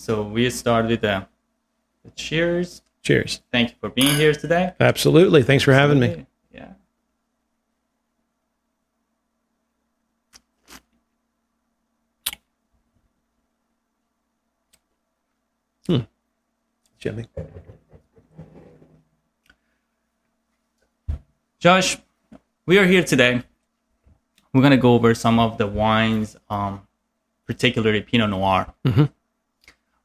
So we start with the cheers. Cheers. Thank you for being here today. Absolutely. Thanks for having me. Absolutely. Yeah. Jimmy. Josh, we are here today. We're going to go over some of the wines, particularly Pinot Noir. Mm-hmm.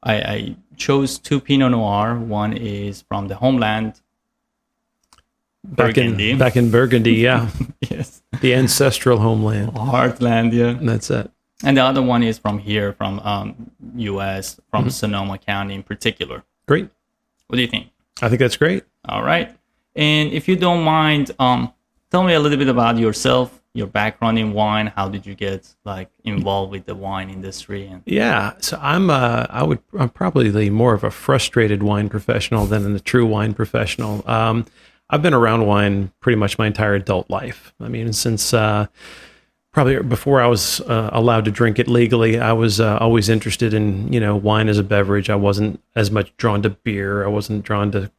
I chose two Pinot Noir. One is from the homeland, Burgundy. Back in Burgundy, yeah. Yes. The ancestral homeland. Heartland, yeah. That's it. And the other one is from here, from U.S., from Sonoma County in particular. Great. What do you think? I think that's great. All right. And if you don't mind, tell me a little bit about yourself, your background in wine. How did you get involved with the wine industry? And Yeah. So I'm probably more of a frustrated wine professional than a true wine professional. I've been around wine pretty much my entire adult life. I mean, since probably before I was allowed to drink it legally, I was always interested in, wine as a beverage. I wasn't as much drawn to beer. I wasn't drawn to,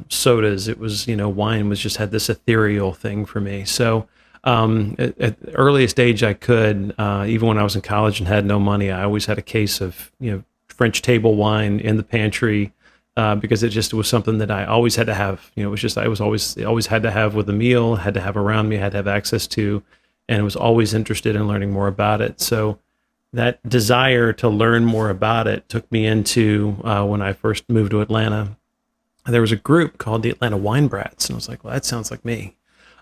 sodas. It was, wine was just had this ethereal thing for me. So at the earliest age I could, even when I was in college and had no money, I always had a case of, French table wine in the pantry. Because it was something that I always had to have. It was just I was always had to have with a meal, had to have around me, had to have access to, and was always interested in learning more about it. So that desire to learn more about it took me into when I first moved to Atlanta. There was a group called the Atlanta Wine Brats, and I was like, well, that sounds like me,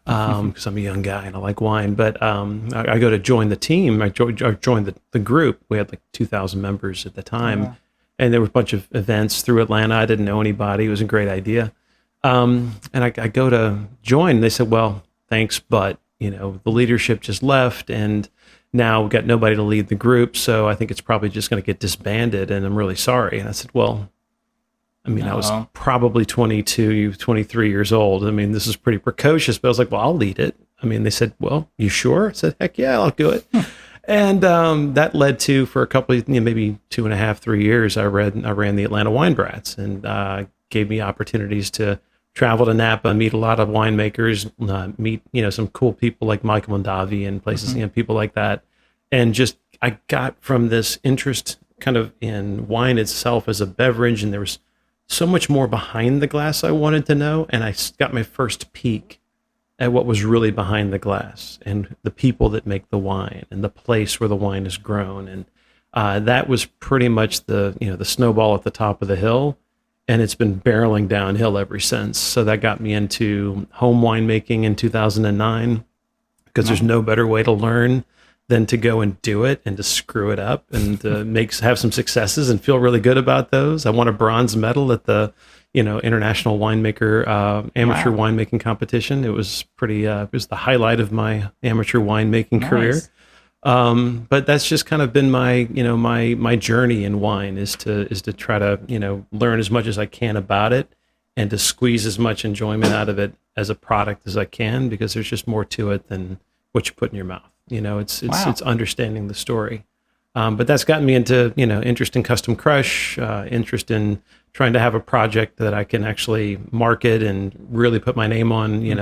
because I'm a young guy and I like wine. But I go to join the team. I joined the group. We had like 2,000 members at the time. Yeah. And there were a bunch of events through Atlanta. I didn't know anybody. It was a great idea. And I go to join. They said, well, thanks, but, the leadership just left, and now we've got nobody to lead the group. So I think it's probably just going to get disbanded, and I'm really sorry. And I said, well, I mean, I was probably 22, 23 years old. I mean, this is pretty precocious, but I was like, well, I'll lead it. I mean, they said, well, you sure? I said, heck yeah, I'll do it. And that led to, for a couple of, maybe 2.5, 3 years, I ran the Atlanta Wine Brats, and gave me opportunities to travel to Napa, meet a lot of winemakers, meet, some cool people like Michael Mondavi and places, people like that. And just, I got from this interest kind of in wine itself as a beverage, and there was so much more behind the glass I wanted to know. And I got my first peek at what was really behind the glass, and the people that make the wine, and the place where the wine is grown. And that was pretty much the snowball at the top of the hill, and it's been barreling downhill ever since. So that got me into home winemaking in 2009, because there's no better way to learn than to go and do it and to screw it up and have some successes and feel really good about those. I won a bronze medal at the international winemaker amateur winemaking competition. It was pretty. It was the highlight of my amateur winemaking career. But that's just kind of been my my journey in wine is to try to learn as much as I can about it, and to squeeze as much enjoyment out of it as a product as I can, because there's just more to it than what you put in your mouth. It's understanding the story. But that's gotten me into, interest in custom crush, interest in trying to have a project that I can actually market and really put my name on, in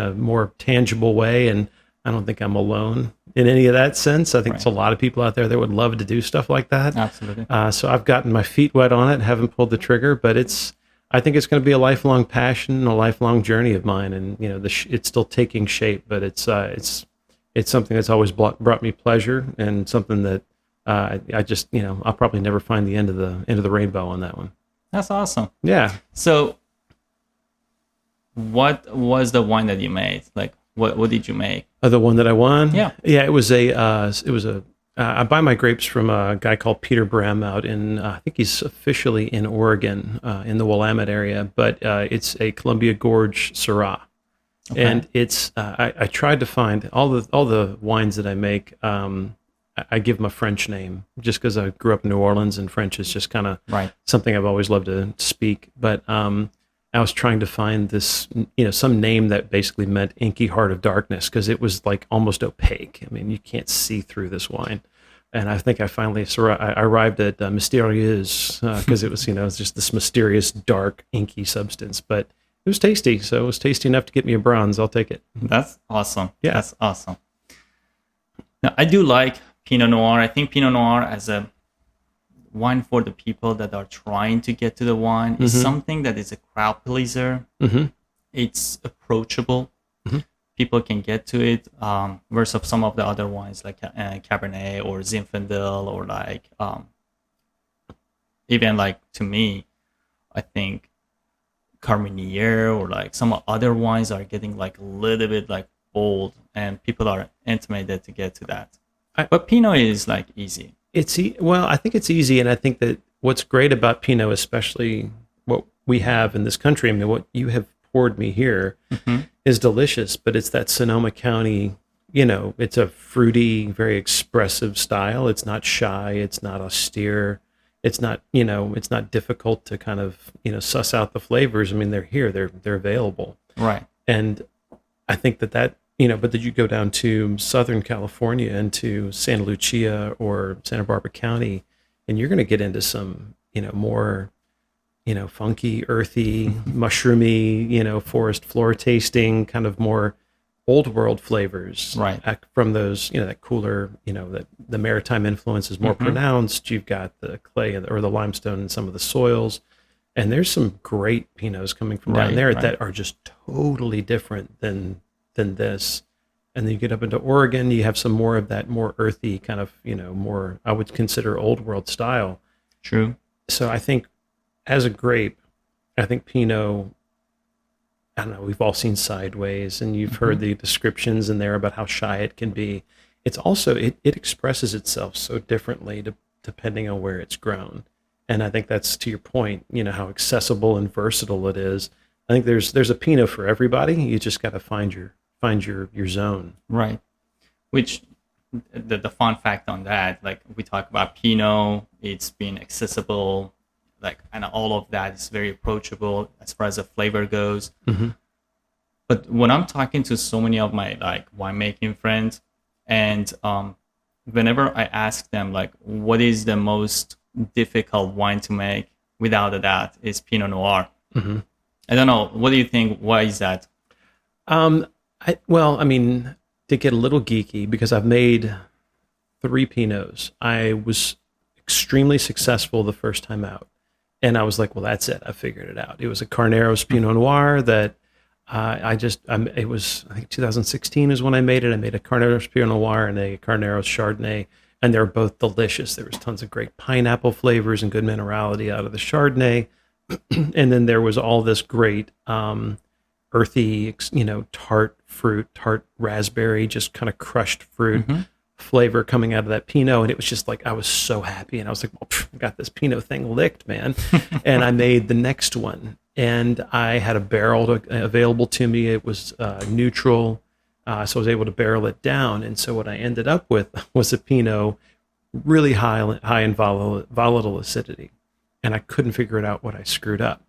a more tangible way. And I don't think I'm alone in any of that sense. I think there's a lot of people out there that would love to do stuff like that. Absolutely. So I've gotten my feet wet on it, haven't pulled the trigger, but I think it's going to be a lifelong passion and a lifelong journey of mine. And, it's still taking shape, but it's something that's always brought me pleasure, and something that, I just, I'll probably never find the end of the rainbow on that one. That's awesome. Yeah. So what was the wine that you made? Like, what did you make? The one that I won? Yeah. Yeah, it was I buy my grapes from a guy called Peter Brehm out in, I think he's officially in Oregon, in the Willamette area, but it's a Columbia Gorge Syrah. Okay. And it's, I tried to find all the wines that I make, I give them a French name, just because I grew up in New Orleans, and French is just kind of something I've always loved to speak. But I was trying to find this, some name that basically meant inky heart of darkness, because it was like almost opaque. I mean, you can't see through this wine. And I think I finally I arrived at Mysterieuse because it was, it's just this mysterious, dark, inky substance. But it was tasty. So it was tasty enough to get me a bronze. I'll take it. That's awesome. Yeah. That's awesome. Now, I do like Pinot Noir. I think Pinot Noir as a wine for the people that are trying to get to the wine is something that is a crowd pleaser. It's approachable. People can get to it versus some of the other wines like Cabernet or Zinfandel or like even like, to me, I think Carmenier or like some other wines are getting like a little bit like bold and people are intimidated to get to that. But Pinot is like easy. Well, I think it's easy, and I think that what's great about Pinot, especially what we have in this country, I mean, what you have poured me here is delicious, but it's that Sonoma County, it's a fruity, very expressive style. It's not shy. It's not austere. It's not, it's not difficult to kind of, suss out the flavors. I mean, they're here, they're available. Right. And I think that, but that you go down to Southern California and to Santa Lucia or Santa Barbara County, and you're going to get into some, more, funky, earthy, mushroomy, forest floor tasting, kind of more old world flavors. Right. From those, that cooler, that the maritime influence is more pronounced. You've got the clay or the limestone in some of the soils. And there's some great Pinots coming from down there that are just totally different than this. And then you get up into Oregon, you have some more of that more earthy kind of, more, I would consider old world style. True. So I think as a grape, I think Pinot, I don't know, we've all seen Sideways and you've heard the descriptions in there about how shy it can be. It's also, it expresses itself so differently depending on where it's grown. And I think that's, to your point, how accessible and versatile it is. I think there's a Pinot for everybody. You just got to find your zone. Right. Which the fun fact on that, like we talk about Pinot, it's being accessible, like, and all of that is very approachable as far as the flavor goes. But when I'm talking to so many of my like winemaking friends, and whenever I ask them like, what is the most difficult wine to make, without a doubt, is Pinot Noir. I don't know. What do you think? Why is that? Well, I mean, to get a little geeky, because I've made 3 Pinots. I was extremely successful the first time out. And I was like, well, that's it. I figured it out. It was a Carneros Pinot Noir that it was, I think 2016 is when I made it. I made a Carneros Pinot Noir and a Carneros Chardonnay, and they're both delicious. There was tons of great pineapple flavors and good minerality out of the Chardonnay. And then there was all this great earthy, tart fruit, tart raspberry, just kind of crushed fruit flavor coming out of that Pinot. And it was just like, I was so happy. And I was like, well, I got this Pinot thing licked, man. And I made the next one. And I had a barrel available to me. It was neutral. So I was able to barrel it down. And so what I ended up with was a Pinot really high in volatile acidity. And I couldn't figure it out what I screwed up.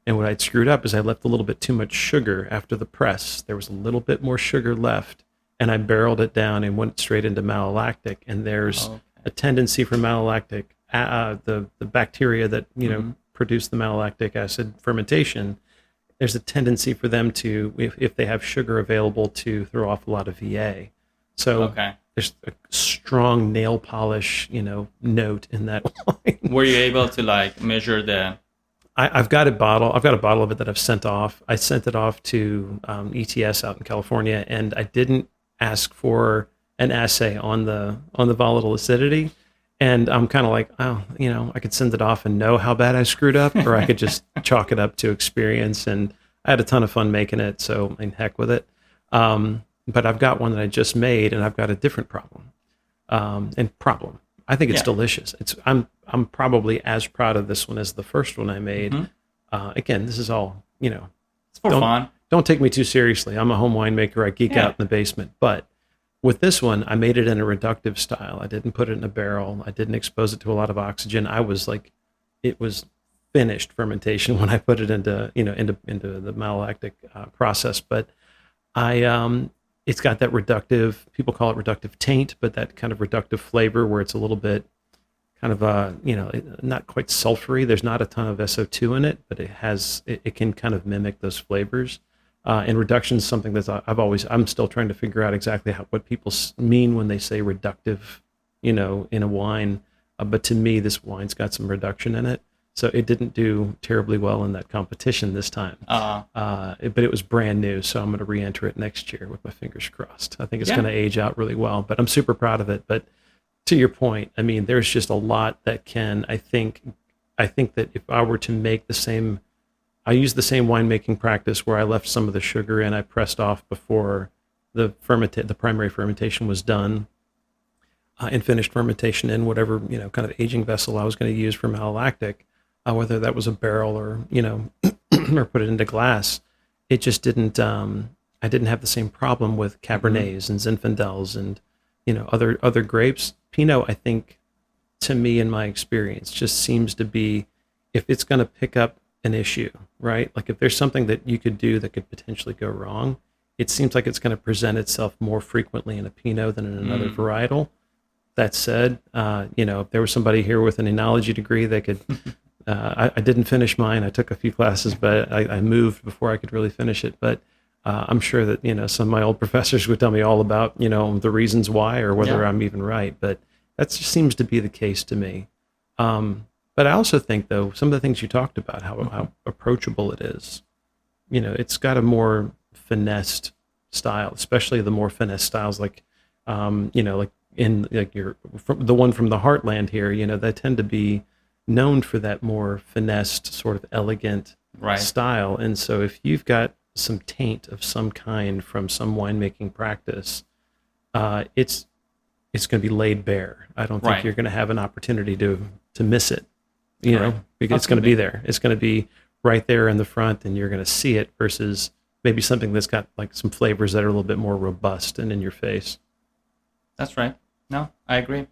And what I'd screwed up is I left a little bit too much sugar after the press. There was a little bit more sugar left. And I barreled it down and went straight into malolactic. And there's a tendency for malolactic, the bacteria that, produce the malolactic acid fermentation, there's a tendency for them to, if they have sugar available, to throw off a lot of VA. So there's a strong nail polish, note in that wine. Were you able to like measure the? I've got a bottle of it that I've sent off. I sent it off to ETS out in California, and I didn't ask for an assay on the volatile acidity. And I'm kind of like, I could send it off and know how bad I screwed up, or I could just chalk it up to experience. And I had a ton of fun making it, so heck with it. But I've got one that I just made, and I've got a different problem. I think it's delicious. I'm probably as proud of this one as the first one I made. Again, this is all, it's for fun. Don't take me too seriously. I'm a home winemaker. I geek out in the basement, but with this one, I made it in a reductive style. I didn't put it in a barrel. I didn't expose it to a lot of oxygen. I was like, it was finished fermentation when I put it into the malolactic process. But I it's got that reductive, people call it reductive taint, but that kind of reductive flavor where it's a little bit kind of not quite sulfury. There's not a ton of SO2 in it, but it can kind of mimic those flavors. And reduction is something that I'm still trying to figure out exactly what people mean when they say reductive, in a wine. But to me, this wine's got some reduction in it. So it didn't do terribly well in that competition this time. But it was brand new, so I'm going to re-enter it next year with my fingers crossed. I think it's going to age out really well, but I'm super proud of it. But to your point, I mean, there's just a lot that I think that if I were to make I used the same winemaking practice where I left some of the sugar in, I pressed off before the primary fermentation was done, and finished fermentation in whatever, kind of aging vessel I was going to use for malolactic, whether that was a barrel or, or put it into glass. It just didn't, I didn't have the same problem with Cabernets and Zinfandels and, other grapes. Pinot, I think, to me, in my experience, just seems to be, if it's going to pick up an issue, right? Like if there's something that you could do that could potentially go wrong, it seems like it's going to present itself more frequently in a Pinot than in another varietal. That said, if there was somebody here with an enology degree, they could, I didn't finish mine. I took a few classes, but I moved before I could really finish it. But I'm sure that, some of my old professors would tell me all about, the reasons why or whether I'm even right. But that just seems to be the case to me. But I also think, though, some of the things you talked about, how approachable it is, it's got a more finessed style, especially the more finesse styles like, like the one from the Heartland here, they tend to be known for that more finessed, sort of elegant style. And so if you've got some taint of some kind from some winemaking practice, it's going to be laid bare. I don't think you're going to have an opportunity to miss it, because it's going to be there. It's going to be right there in the front, and you're going to see it versus maybe something that's got like some flavors that are a little bit more robust and in your face. That's right. No, I agree.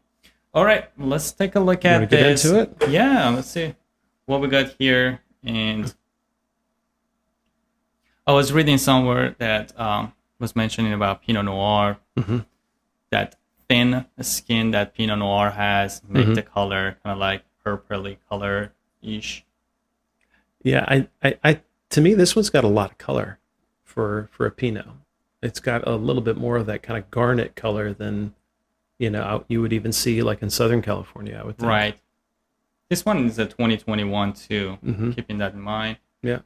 All right, let's take a look at this. Get into it? Yeah, let's see what we got here. And I was reading somewhere that was mentioning about Pinot Noir, that thin skin that Pinot Noir has make the color kind of like purpley color-ish. Yeah, I to me, this one's got a lot of color for a Pinot. It's got a little bit more of that kind of garnet color than, you would even see like in Southern California, I would think. Right. This one is a 2021 too, keeping that in mind. Yeah.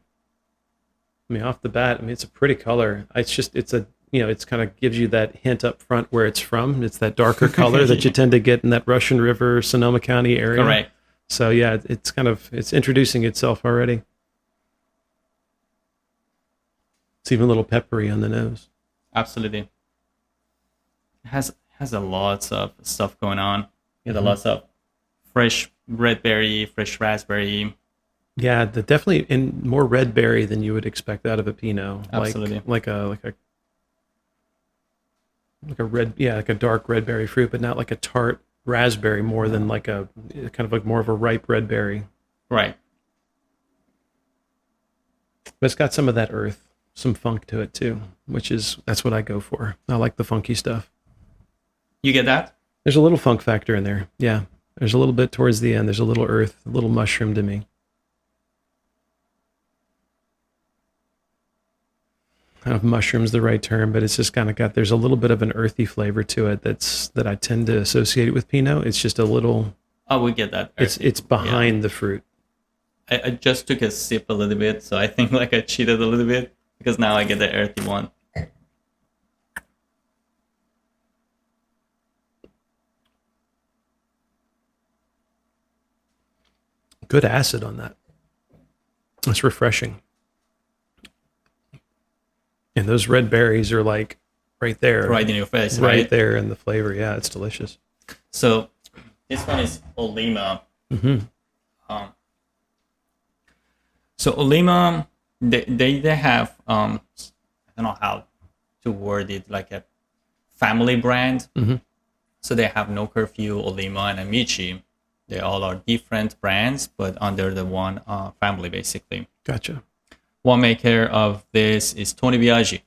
I mean, off the bat, it's a pretty color. It's kind of gives you that hint up front where it's from. It's that darker color that you tend to get in that Russian River, Sonoma County area. Correct. So yeah, it's introducing itself already. It's even a little peppery on the nose. Absolutely. It has a lots of stuff going on. You have lots of fresh red berry, fresh raspberry. Yeah, definitely in more red berry than you would expect out of a Pinot. Absolutely. Like a red, like a dark red berry fruit, but not like a tart raspberry, more than like a kind of like more of a ripe red berry. Right. But it's got some of that earth, some funk to it too, that's what I go for. I like the funky stuff. You get that? There's a little funk factor in there. Yeah. There's a little bit towards the end. There's a little earth, a little mushroom to me. I don't know if mushroom's the right term, but it's just kind of there's a little bit of an earthy flavor to it that I tend to associate with Pinot. It's just a little. Oh, we get that. It's behind the fruit. I just took a sip a little bit, so I think like I cheated a little bit because now I get the earthy one. Good acid on that. It's refreshing. And those red berries are like right there. Right in your face, right? Right there in the flavor. Yeah, it's delicious. So this one is Olima. So Olima, they have, I don't know how to word it, like a family brand. So they have No Curfew, Olima, and Amici. They all are different brands, but under the one family, basically. Gotcha. One maker of this is Tony Biaggi.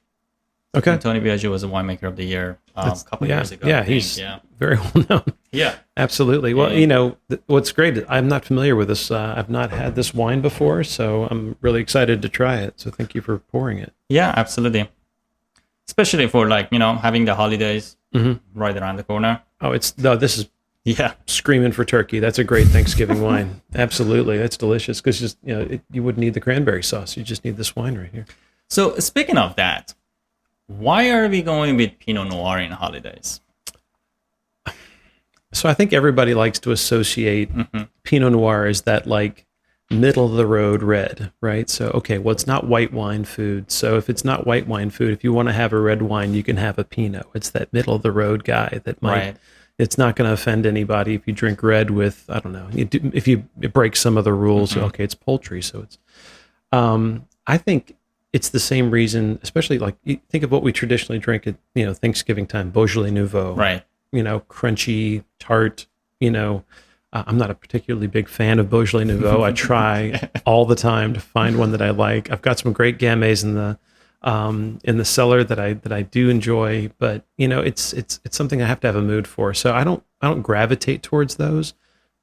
Okay. And Tony Biaggi was a winemaker of the year a couple years ago. Yeah, I think. he's very well known. Yeah. Absolutely. Well, what's great, I'm not familiar with this. I've not had this wine before, so I'm really excited to try it. So thank you for pouring it. Yeah, absolutely. Especially for having the holidays right around the corner. Oh, this is Yeah. screaming for turkey. That's a great Thanksgiving wine. Absolutely. That's delicious because you wouldn't need the cranberry sauce. You just need this wine right here. So speaking of that, why are we going with Pinot Noir in holidays? So I think everybody likes to associate Pinot Noir as that like middle of the road red, right? So, okay, well, it's not white wine food. So if it's not white wine food, if you want to have a red wine, you can have a Pinot. It's that middle of the road guy that might, it's not going to offend anybody if you drink red with, I don't know, if you break some of the rules, okay, it's poultry. So it's, I think it's the same reason, especially like you think of what we traditionally drink at, Thanksgiving time, Beaujolais Nouveau, right? Crunchy, tart, I'm not a particularly big fan of Beaujolais Nouveau. I try all the time to find one that I like. I've got some great Gamets in the cellar that I do enjoy, but it's something I have to have a mood for. So I don't gravitate towards those.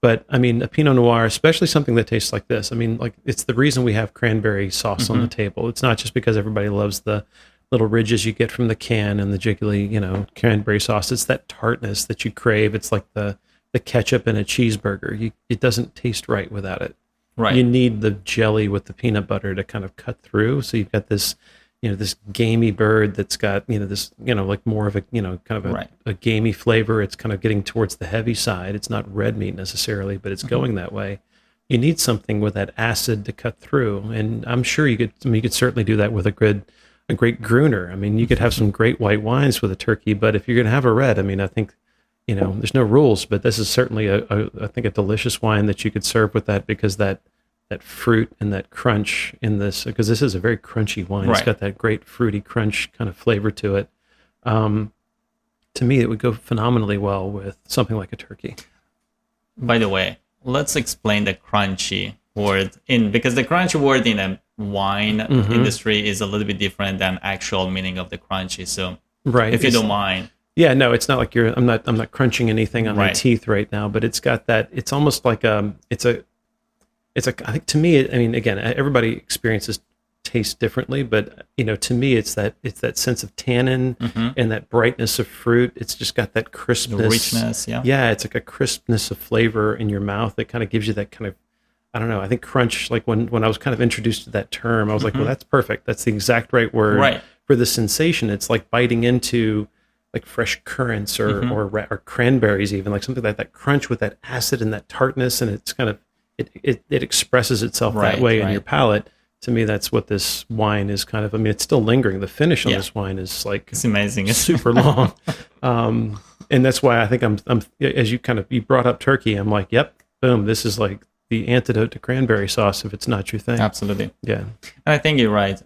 But I mean, a Pinot Noir, especially something that tastes like this. I mean, like it's the reason we have cranberry sauce on the table. It's not just because everybody loves the little ridges you get from the can and the jiggly, cranberry sauce. It's that tartness that you crave. It's like the ketchup in a cheeseburger. It doesn't taste right without it. Right. You need the jelly with the peanut butter to kind of cut through. So you've got this, this gamey bird that's got, this, like more of a, kind of a gamey flavor. It's kind of getting towards the heavy side. It's not red meat necessarily, but it's going that way. You need something with that acid to cut through. And I'm sure you could certainly do that with a great Gruner. I mean, you could have some great white wines with a turkey, but if you're going to have a red, I mean, I think, there's no rules, but this is certainly I think a delicious wine that you could serve with that because that fruit and that crunch in this, because this is a very crunchy wine. It's got that great fruity crunch kind of flavor to it. To me, it would go phenomenally well with something like a turkey. By the way, let's explain the crunchy word because the crunchy word in a wine industry is a little bit different than actual meaning of the crunchy. So if you don't mind. Yeah, no, it's not like I'm not crunching anything on my teeth right now, but it's got that, it's almost like I think to me, I mean, again, everybody experiences taste differently, but to me, it's that sense of tannin and that brightness of fruit. It's just got that crispness, the richness. Yeah, it's like a crispness of flavor in your mouth that kind of gives you that kind of, I don't know. I think crunch. Like when I was kind of introduced to that term, I was like, well, that's perfect. That's the exact right word for the sensation. It's like biting into like fresh currants or cranberries, even like something like that crunch with that acid and that tartness, and it's kind of it expresses itself that way in your palate. To me, that's what this wine is kind of. I mean, it's still lingering. The finish on this wine is like it's amazing. It's super long, and that's why I think I'm as you brought up turkey. I'm like, yep, boom. This is like the antidote to cranberry sauce if it's not your thing. Absolutely. Yeah, and I think you're right.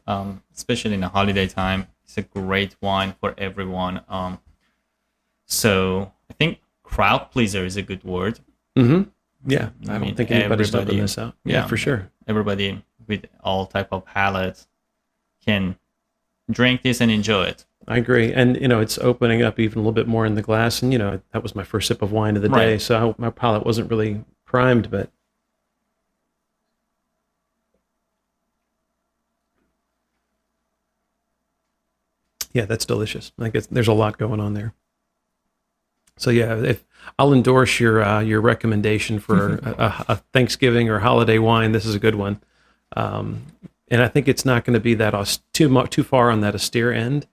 Especially in the holiday time, it's a great wine for everyone. So I think crowd pleaser is a good word. Yeah, I don't think anybody's dumping this out. Yeah, for sure. Everybody with all type of palates can drink this and enjoy it. I agree. And, it's opening up even a little bit more in the glass. And, that was my first sip of wine of the day. So my palate wasn't really primed, but. Yeah, that's delicious. I guess there's a lot going on there. So yeah, if I'll endorse your recommendation for a Thanksgiving or holiday wine, this is a good one. And I think it's not going to be that too far on that austere end,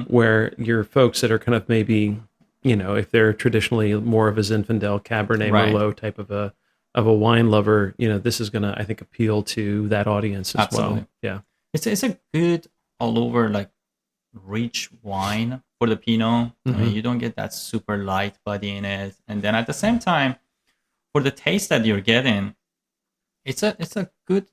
where your folks that are kind of maybe, if they're traditionally more of a Zinfandel, Cabernet Merlot type of a wine lover, this is going to, I think, appeal to that audience as well. Yeah, it's a good all over like rich wine for the Pinot. I mean, you don't get that super light body in it, and then at the same time, for the taste that you're getting, it's a good,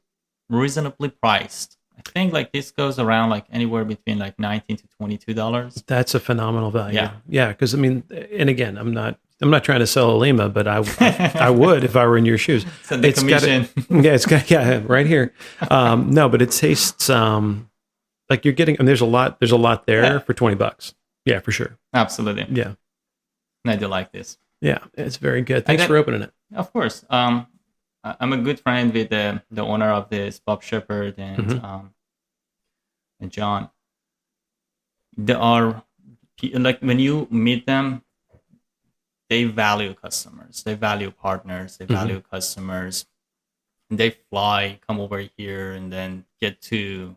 reasonably priced. I think like this goes around like anywhere between like $19 to $22. That's a phenomenal value. Yeah. Because I mean, and again, I'm not trying to sell a Lima, but I would if I were in your shoes. So the commission. It's got right here. No, but it tastes. like you're getting, and there's a lot there Yeah. for $20. Yeah, for sure. Absolutely. Yeah. And I do like this. Yeah. It's very good. Thanks for opening it. Of course. I'm a good friend with the owner of this, Bob Shepard and John. They are like, when you meet them, they value customers, they value partners, they value customers. And they fly, come over here, and then get to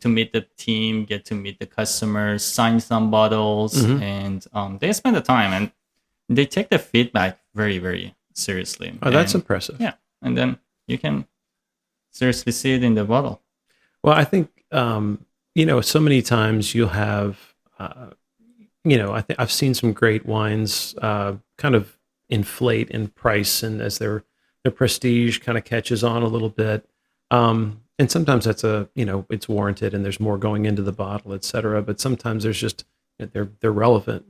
meet the team, get to meet the customers, sign some bottles, and they spend the time and they take the feedback very, very seriously. Oh, that's impressive. Yeah, and then you can seriously see it in the bottle. Well, I think so many times you'll have, I think I've seen some great wines kind of inflate in price, and as their prestige kind of catches on a little bit, and sometimes that's it's warranted, and there's more going into the bottle, et cetera. But sometimes there's just they're relevant,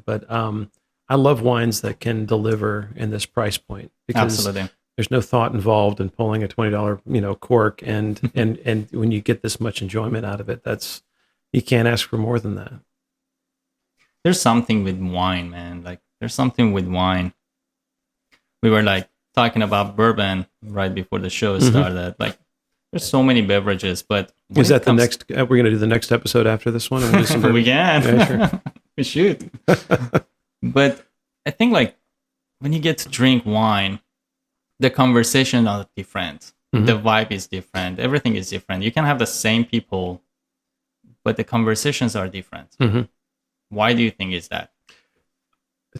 But I love wines that can deliver in this price point, because Absolutely. there's no thought involved in pulling a $20 cork, and and when you get this much enjoyment out of it, you can't ask for more than that. There's something with wine, man. Like, there's something with wine. We were like talking about bourbon right before the show started. Like, there's so many beverages, but is that the next? We're going to do the next episode after this one. And we'll do some we can. Yeah, sure. We should. But I think, like, when you get to drink wine, the conversation are different. The vibe is different. Everything is different. You can have the same people, but the conversations are different. Why do you think is that?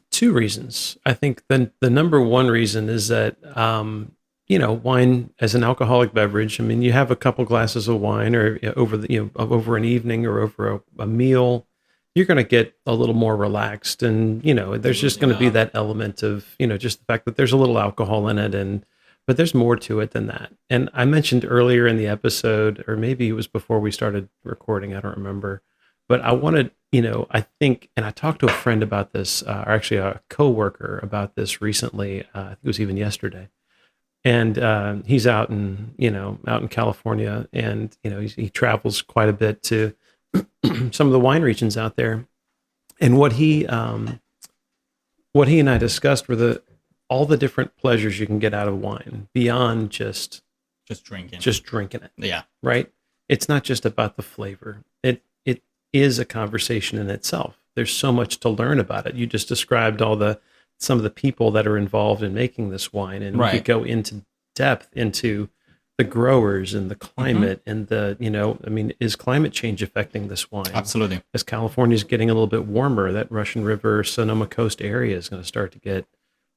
Two reasons. I think the number one reason is that wine as an alcoholic beverage. I mean, you have a couple glasses of wine, or over an evening or over a meal, you're going to get a little more relaxed, and there's just going to be that element of just the fact that there's a little alcohol in it, but there's more to it than that. And I mentioned earlier in the episode, or maybe it was before we started recording, I don't remember, but I wanted, I think, and I talked to a friend about this, or actually a coworker about this recently. I think it was even yesterday. And he's out in California, and he travels quite a bit to some of the wine regions out there. And what he and I discussed were all the different pleasures you can get out of wine beyond just drinking it. Yeah. Right. It's not just about the flavor. It is a conversation in itself. There's so much to learn about it. You just described some of the people that are involved in making this wine, and we could go into depth into the growers and the climate and is climate change affecting this wine? Absolutely. As California's getting a little bit warmer, that Russian River, Sonoma Coast area is going to start to get,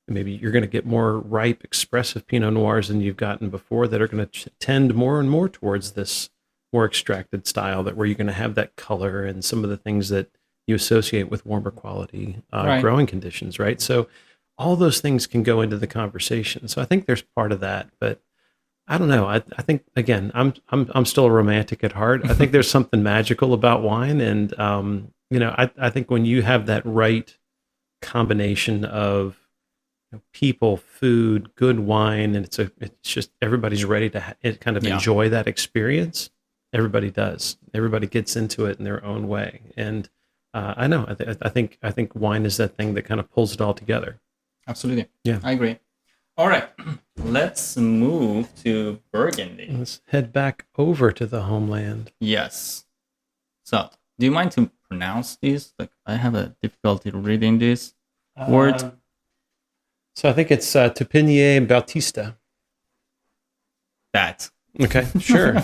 maybe you're going to get more ripe, expressive Pinot Noirs than you've gotten before, that are going to tend more and more towards this more extracted style, where you're going to have that color and some of the things that you associate with warmer quality growing conditions, right? So all those things can go into the conversation. So I think there's part of that, but I don't know. I think, again, I'm still a romantic at heart. I think there's something magical about wine, and I think when you have that right combination of people, food, good wine, and it's just everybody's ready to kind of enjoy that experience. Everybody does. Everybody gets into it in their own way, and I know. I think wine is that thing that kind of pulls it all together. Absolutely. Yeah, I agree. All right, let's move to Burgundy. Let's head back over to the homeland. Yes. So, do you mind to pronounce these? Like, I have a difficulty reading this word. So I think it's Tupinier and Bautista. That. Okay, sure.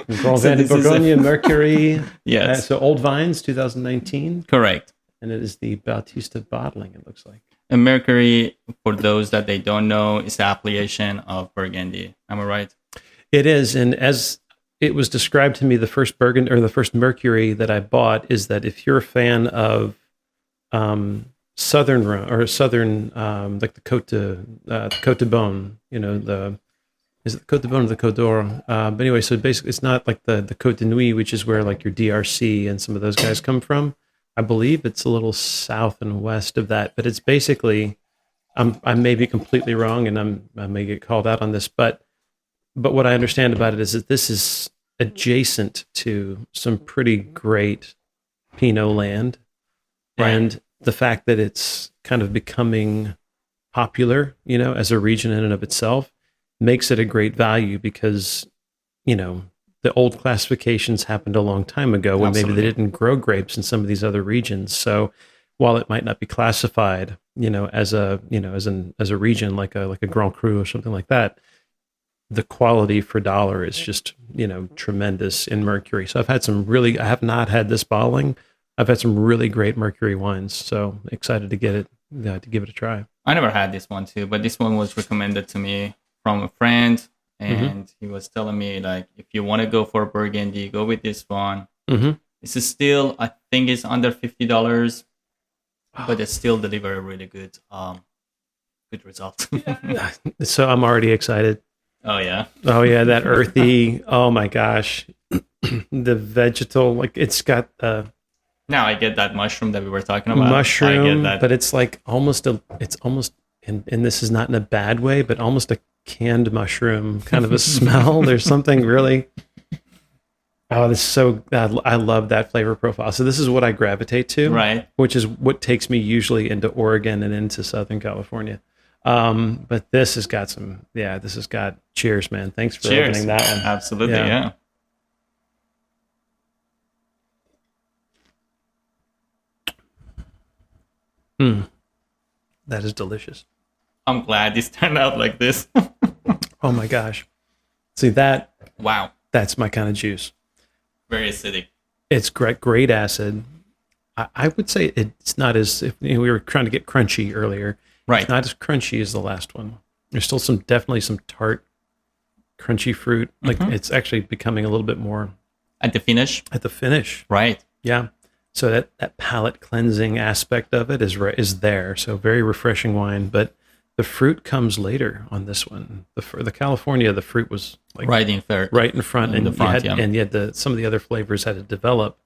Grand Vin de Bourgogne, Mercury. Yes. So Old Vines, 2019. Correct. And it is the Bautista bottling, it looks like. And Mercury, for those that they don't know, is the appellation of Burgundy. Am I right? It is. And as it was described to me, the first Burgundy, or the first Mercury that I bought, is that if you're a fan of southern, like the Côte de Beaune, is it the Côte de Beaune or the Côte d'Or? But anyway, so basically it's not like the Côte de Nuit, which is where like your DRC and some of those guys come from. I believe it's a little south and west of that, but it's basically, I may be completely wrong, and I may get called out on this, but what I understand about it is that this is adjacent to some pretty great Pinot land. Right. And the fact that it's kind of becoming popular, as a region in and of itself makes it a great value because, the old classifications happened a long time ago when maybe they didn't grow grapes in some of these other regions. So while it might not be classified, as a, as a region like a Grand Cru or something like that, the quality for dollar is just, tremendous in Mercury. So I have not had this bottling. I've had some really great Mercury wines. So excited to get it, to give it a try. I never had this one too, but this one was recommended to me from a friend. And he was telling me, like, if you want to go for Burgundy, go with this one. This is still, I think it's under $50, but it still deliver a really good result. So I'm already excited. Oh yeah, that earthy. Oh my gosh, the vegetal, like it's got now I get that mushroom that we were talking about. Mushroom, I get that. but it's like almost, and this is not in a bad way, but almost a canned mushroom kind of a smell. There's something really, this is so, I love that flavor profile. So this is what I gravitate to, right? Which is what takes me usually into Oregon and into Southern California. But this has got cheers, man. Thanks for opening that one. Absolutely, yeah. That is delicious. I'm glad this turned out like this. Oh my gosh. See that? Wow. That's my kind of juice. Very acidic. It's great acid. I would say it's not as, if we were trying to get crunchy earlier. Right. It's not as crunchy as the last one. There's still definitely some tart, crunchy fruit. Like it's actually becoming a little bit more. At the finish. Right. Yeah. So that palate cleansing aspect of it is there. So very refreshing wine, but the fruit comes later on this one. The California, the fruit was like right in front, and yet some of the other flavors had to develop.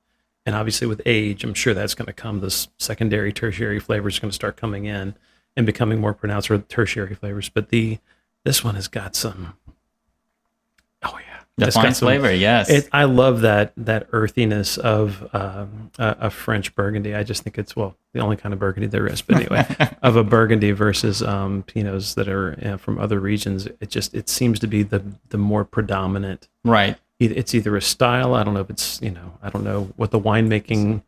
And obviously with age, I'm sure that's going to come. This secondary, tertiary flavors are going to start coming in and becoming more pronounced, or tertiary flavors. But this one has got some. Oh yeah, the fine flavor. Yes, I love that earthiness of a French Burgundy. I just think it's the only kind of Burgundy there is. But anyway, of a Burgundy versus Pinots that are from other regions. It seems to be the more predominant. Right. It's either a style. I don't know if it's I don't know what the winemaking,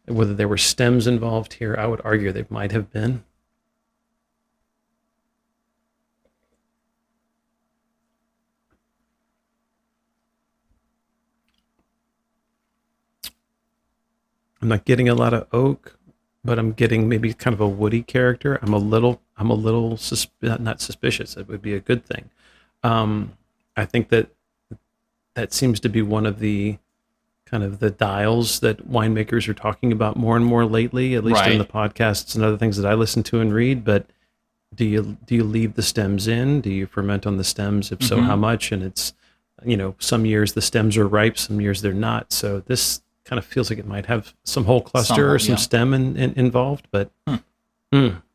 whether there were stems involved here. I would argue they might have been. I'm not getting a lot of oak, but I'm getting maybe kind of a woody character. I'm a little not suspicious. It would be a good thing. I think that seems to be one of the kind of the dials that winemakers are talking about more and more lately, at least in the podcasts and other things that I listen to and read. But do you leave the stems in? Do you ferment on the stems? If so, how much? And it's, some years the stems are ripe, some years they're not. So this kind of feels like it might have some whole cluster or some stem involved, but there's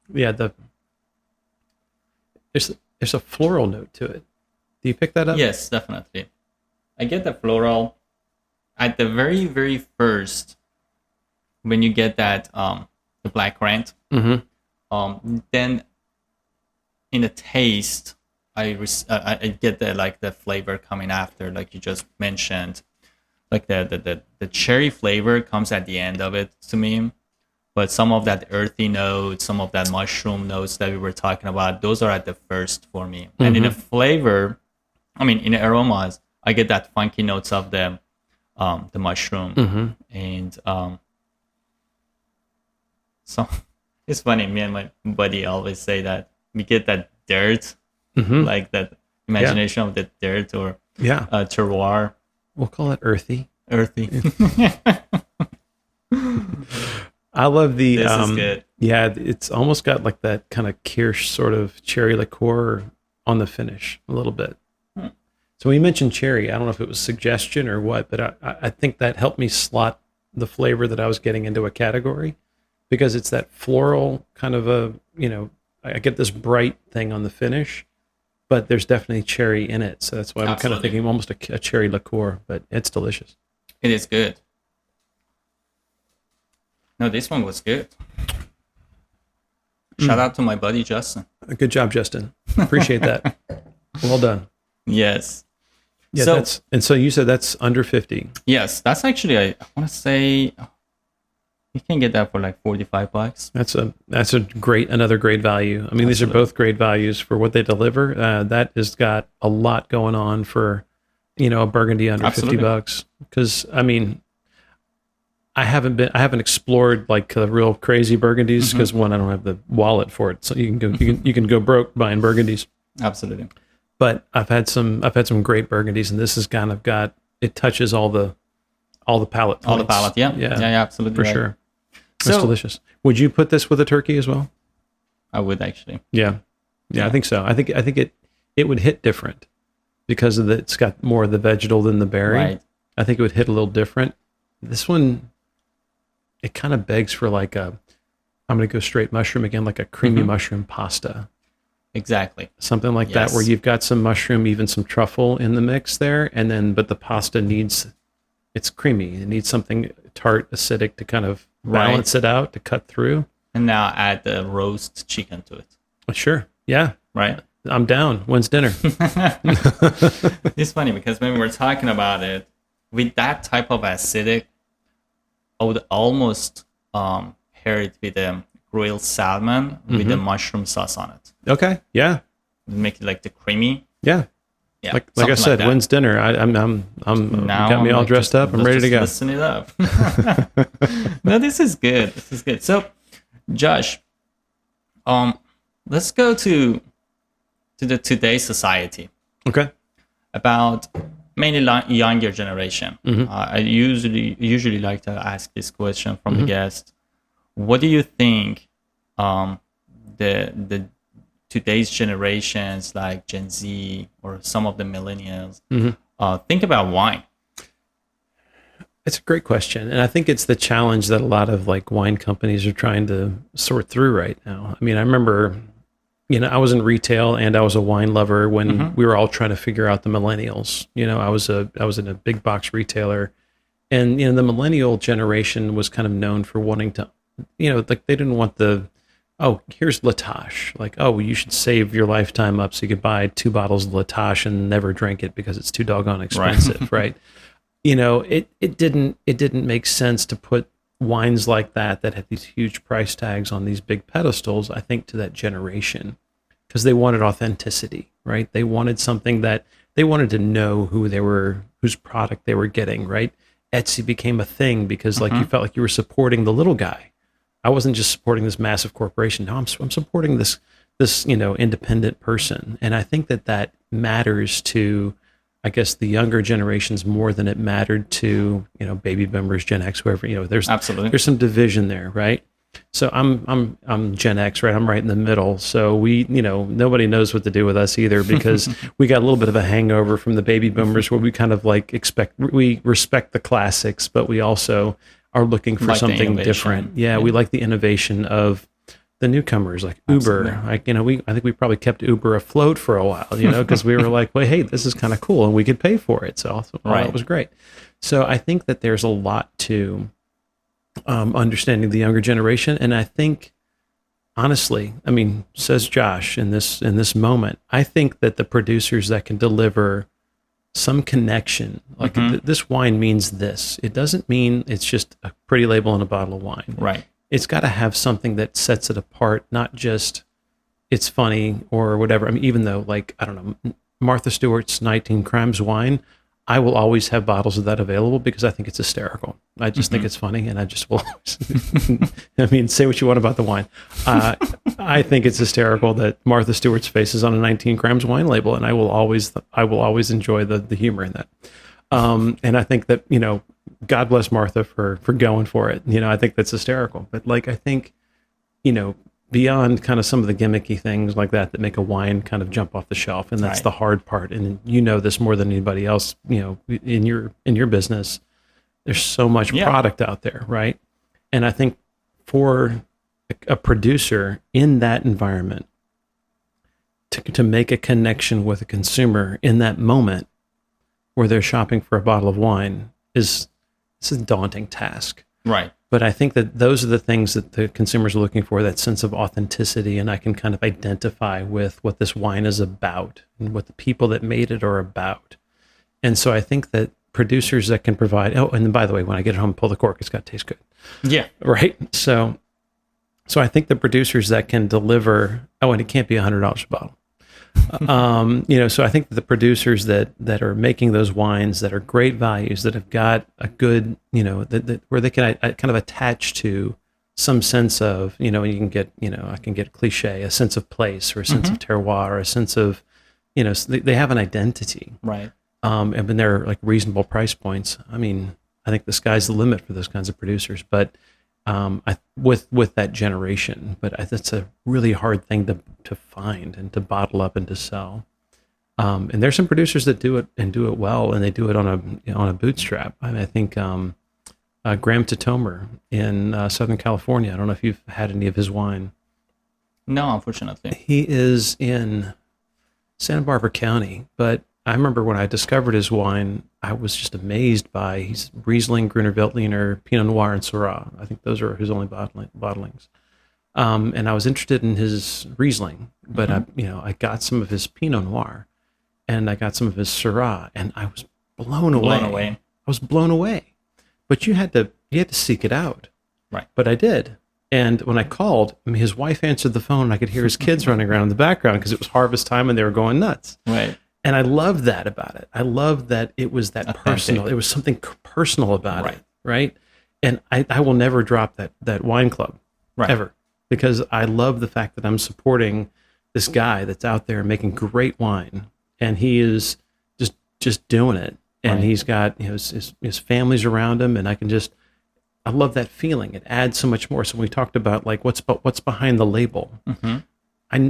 a floral note to it. Do you pick that up? Yes, definitely. I get the floral at the very, very first when you get that the black currant. Then in the taste, I get the flavor coming after, like you just mentioned. Like the cherry flavor comes at the end of it to me, but some of that earthy notes, some of that mushroom notes that we were talking about, those are at the first for me. And in the flavor, in the aromas, I get that funky notes of the mushroom, and so it's funny. Me and my buddy always say that we get that dirt, like that imagination of the dirt or terroir. We'll call it earthy. Earthy. I love the. This is good. Yeah, it's almost got like that kind of Kirsch sort of cherry liqueur on the finish a little bit. So when you mentioned cherry, I don't know if it was suggestion or what, but I think that helped me slot the flavor that I was getting into a category, because it's that floral kind of I get this bright thing on the finish, but there's definitely cherry in it. So that's why I'm kind of Absolutely. thinking almost a cherry liqueur, but it's delicious. It is good. No, this one was good. Shout out to my buddy Justin. Good job, Justin. Appreciate that. Well done. Yes. Yeah, So so you said that's under 50. yes, that's actually I want to say you can get that for like $45. That's another great value. I mean, these are Absolutely. both great values for what they deliver. That has got a lot going on for, a Burgundy under Absolutely. $50. Because I mean, I haven't explored like the real crazy Burgundies because one, I don't have the wallet for it, so you can go broke buying Burgundies. Absolutely. But I've had some great Burgundies, and this has kind of got, it touches all the palate points. All the palate, yeah. Yeah, Yeah, absolutely. for right. sure. That's So delicious. Would you put this with a turkey as well? I would actually. Yeah. I think so. I think it would hit different because it's got more of the vegetal than the berry. Right. I think it would hit a little different. This one, it kind of begs for like I'm going to go straight mushroom again, like a creamy mushroom pasta, Exactly. something like that, where Yes. you've got some mushroom, even some truffle in the mix there, but the pasta it's creamy. It needs something tart, acidic to kind of balance it out, to cut through. And now add the roast chicken to it. Sure. Yeah. Right. I'm down. When's dinner? It's funny because when we were talking about it, with that type of acidic, I would almost pair it with a grilled salmon with the mushroom sauce on it. Okay. Yeah. Make it like the creamy. Yeah. Yeah. Like I something said, that. when's dinner? I'm you Now got me I'm all like, dressed up. I'm ready to go. Listen it up. No, this is good. This is good. So, Josh, let's go to today's society Okay. about mainly younger generation. I usually like to ask this question from the guest. What do you think the today's generations like Gen Z or some of the millennials think about wine? It's a great question. And I think it's the challenge that a lot of like wine companies are trying to sort through right now. I mean, I remember, I was in retail and I was a wine lover when we were all trying to figure out the millennials. I was in a big box retailer, and the millennial generation was kind of known for wanting to, like they didn't want here's Latache. Like, well, you should save your lifetime up so you could buy 2 bottles of Latache and never drink it because it's too doggone expensive, right? It didn't make sense to put wines like that had these huge price tags on these big pedestals, I think, to that generation, because they wanted authenticity, right? They wanted something that they wanted to know whose product they were getting, right? Etsy became a thing because like you felt like you were supporting the little guy. I wasn't just supporting this massive corporation. No, I'm supporting this independent person. And I think that matters to, I guess, the younger generations more than it mattered to, baby boomers, Gen X, whoever, there's Absolutely. there's some division there, right? So I'm Gen X, right? I'm right in the middle. So we, nobody knows what to do with us either because we got a little bit of a hangover from the baby boomers where we kind of like we respect the classics, but we also are looking for Like the something innovation. different. Yeah, we like the innovation of the newcomers like Uber. Absolutely. I think we probably kept Uber afloat for a while, because we were like, well, hey, this is kind of cool and we could pay for it. So that was great. So I think that there's a lot to understanding the younger generation. And I think, honestly, I mean, says Josh in this moment, I think that the producers that can deliver some connection, like this wine means this. It doesn't mean it's just a pretty label on a bottle of wine. Right. It's got to have something that sets it apart, not just it's funny or whatever. I mean, even though, like, I don't know, Martha Stewart's 19 Crimes wine, I will always have bottles of that available because I think it's hysterical. I just think it's funny, and I just will always, I mean, say what you want about the wine. I think it's hysterical that Martha Stewart's face is on a 19 Crimes wine label, and I will always enjoy the humor in that. And I think that, God bless Martha for going for it. I think that's hysterical. But like, I think, beyond kind of some of the gimmicky things like that make a wine kind of jump off the shelf, and that's the hard part. And this more than anybody else, in your business, there's so much product out there, right? And I think for a producer in that environment to make a connection with a consumer in that moment where they're shopping for a bottle of wine it's a daunting task. Right. But I think that those are the things that the consumers are looking for, that sense of authenticity, and I can kind of identify with what this wine is about and what the people that made it are about. And so I think that producers that can provide, oh, and then by the way, when I get it home and pull the cork, it's got to taste good. Yeah. Right. So I think the producers that can deliver, oh, and it can't be $100 a bottle. So I think the producers that are making those wines that are great values, that have got a good, that where they can kind of attach to some sense of, and you can get, I can get cliche, a sense of place or a sense of terroir, or a sense of, so they have an identity. Right. And when they're like reasonable price points, I mean, I think the sky's the limit for those kinds of producers, but with that generation, but that's a really hard thing to find and to bottle up and to sell. And there's some producers that do it and do it well, and they do it on a bootstrap. I mean, I think Graham Tatomer in Southern California. I don't know if you've had any of his wine. No, unfortunately. He is in Santa Barbara County, but I remember when I discovered his wine, I was just amazed by he's Riesling, Gruner Veltliner, Pinot Noir, and Syrah. I think those are his only bottlings. And I was interested in his Riesling, but I got some of his Pinot Noir, and I got some of his Syrah, and I was blown away. I was blown away. But you had to seek it out. Right. But I did. And when I called, I mean, his wife answered the phone, and I could hear his kids running around in the background because it was harvest time and they were going nuts. Right. And I loved that about it. I loved that it was that authentic. personal. It was something personal about it, right? And I will never drop that wine club, ever, because I love the fact that I'm supporting this guy that's out there making great wine, and he is just doing it. And he's got his family's around him, and I love that feeling. It adds so much more. So when we talked about like what's behind the label. Mm-hmm.